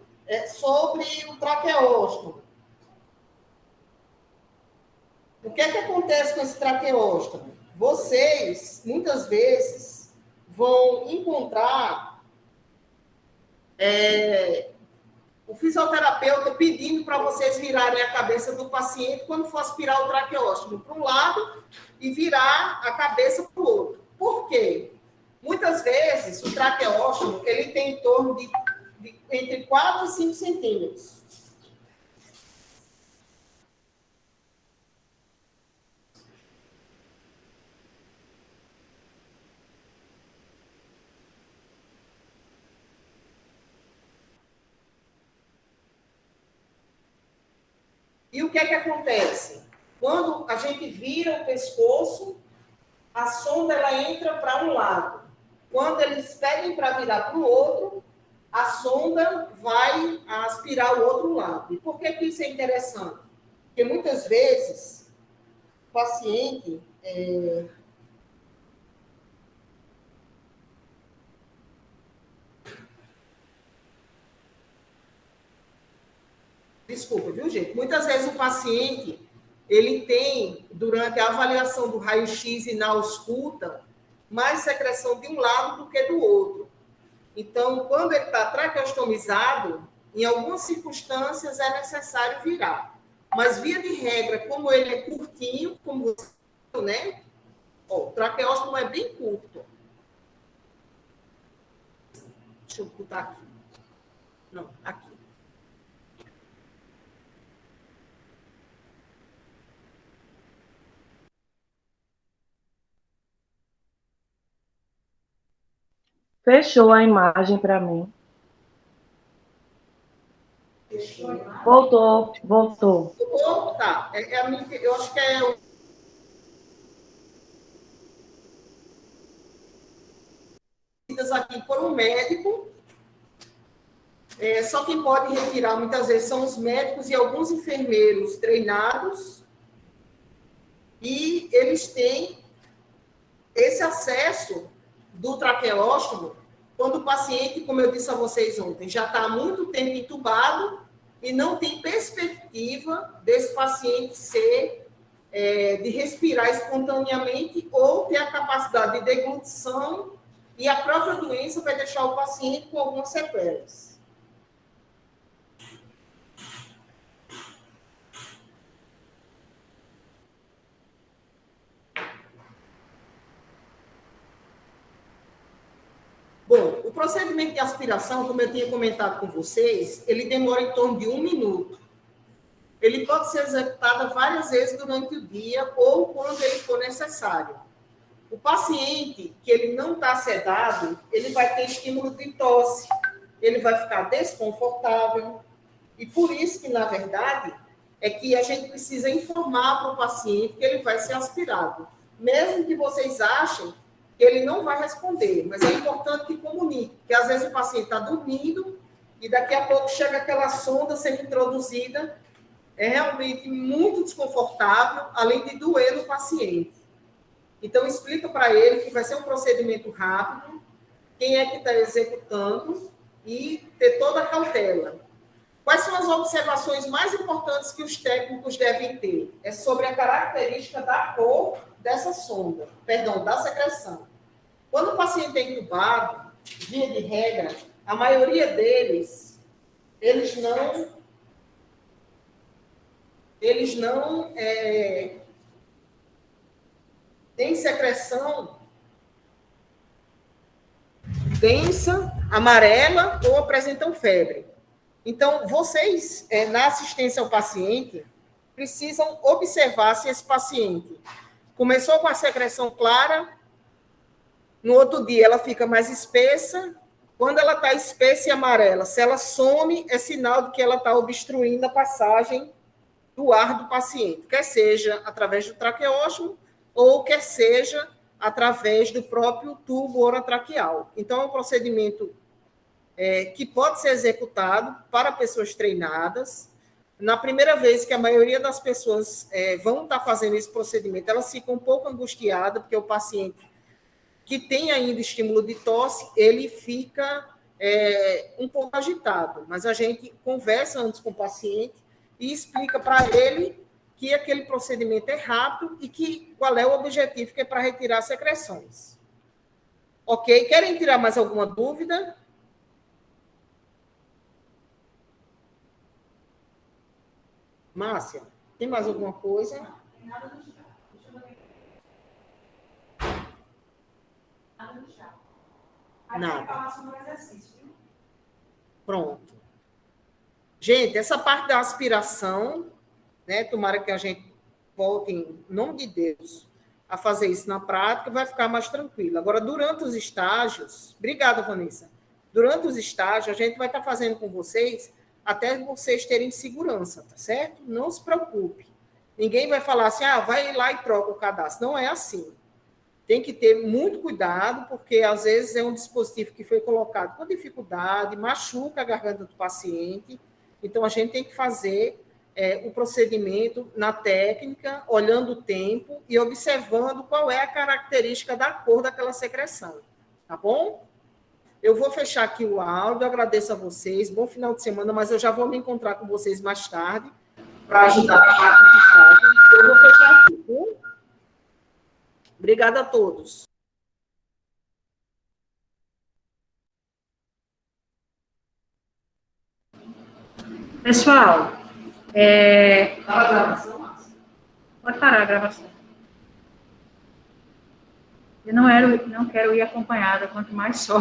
sobre o traqueóstomo. O que é que acontece com esse traqueóstomo? Vocês, muitas vezes, vão encontrar o fisioterapeuta pedindo para vocês virarem a cabeça do paciente quando for aspirar o traqueóstomo para um lado e virar a cabeça para o outro. Por quê? Muitas vezes, o traqueóstomo, ele tem em torno de entre 4 e 5 centímetros. E o que é que acontece? Quando a gente vira o pescoço, a sonda ela entra para um lado. Quando eles pedem para virar para o outro, a sonda vai aspirar o outro lado. E por que isso é interessante? Porque muitas vezes o paciente Desculpa, viu, gente? Muitas vezes o paciente, ele tem, durante a avaliação do raio-x e na ausculta, mais secreção de um lado do que do outro. Então, quando ele está traqueostomizado, em algumas circunstâncias é necessário virar. Mas, via de regra, como ele é curtinho, como você viu, né? Ó, o traqueóstomo é bem curto. Deixa eu botar aqui. Não, aqui. Fechou a imagem para mim. Voltou. Voltou? Tá. Eu acho que é aqui por um médico. Só quem pode retirar muitas vezes são os médicos e alguns enfermeiros treinados, e eles têm esse acesso do traqueóstomo quando o paciente, como eu disse a vocês ontem, já está há muito tempo entubado e não tem perspectiva desse paciente de respirar espontaneamente ou ter a capacidade de deglutição, e a própria doença vai deixar o paciente com algumas sequelas. Bom, o procedimento de aspiração, como eu tinha comentado com vocês, ele demora em torno de 1 minuto. Ele pode ser executado várias vezes durante o dia ou quando ele for necessário. O paciente que ele não está sedado, ele vai ter estímulo de tosse, ele vai ficar desconfortável, e por isso que, na verdade, é que a gente precisa informar para o paciente que ele vai ser aspirado. Mesmo que vocês achem que ele não vai responder, mas é importante que comunique, porque às vezes o paciente está dormindo e daqui a pouco chega aquela sonda sendo introduzida, é realmente muito desconfortável, além de doer no paciente. Então, explica para ele que vai ser um procedimento rápido, quem é que está executando e ter toda a cautela. Quais são as observações mais importantes que os técnicos devem ter? É sobre a característica da cor da secreção. Quando o paciente é entubado, via de regra, a maioria deles, eles não têm secreção densa, amarela ou apresentam febre. Então, vocês, na assistência ao paciente, precisam observar se esse paciente começou com a secreção clara, no outro dia ela fica mais espessa. Quando ela está espessa e amarela, se ela some, é sinal de que ela está obstruindo a passagem do ar do paciente, quer seja através do traqueóstomo ou quer seja através do próprio tubo orotraqueal. Então, é um procedimento que pode ser executado para pessoas treinadas. Na primeira vez que a maioria das pessoas vão estar fazendo esse procedimento, elas ficam um pouco angustiadas, porque o paciente que tem ainda estímulo de tosse, ele fica um pouco agitado, mas a gente conversa antes com o paciente e explica para ele que aquele procedimento é rápido e qual é o objetivo, que é para retirar secreções. Ok? Querem tirar mais alguma dúvida? Márcia, tem mais alguma coisa? Nada. Pronto. Gente, essa parte da aspiração, né? Tomara que a gente volte, em nome de Deus, a fazer isso na prática, vai ficar mais tranquilo. Agora, durante os estágios, obrigada, Vanessa. Durante os estágios, a gente vai estar fazendo com vocês até vocês terem segurança, tá certo? Não se preocupe. Ninguém vai falar assim, vai lá e troca o cadastro. Não é assim. Tem que ter muito cuidado, porque às vezes é um dispositivo que foi colocado com dificuldade, machuca a garganta do paciente. Então, a gente tem que fazer o procedimento na técnica, olhando o tempo e observando qual é a característica da cor daquela secreção. Tá bom? Eu vou fechar aqui o áudio, agradeço a vocês, bom final de semana, mas eu já vou me encontrar com vocês mais tarde para ajudar a parte de estágio. Eu vou fechar aqui, viu? Obrigada a todos. Pessoal, pode parar a gravação. Eu não quero ir acompanhada, quanto mais só.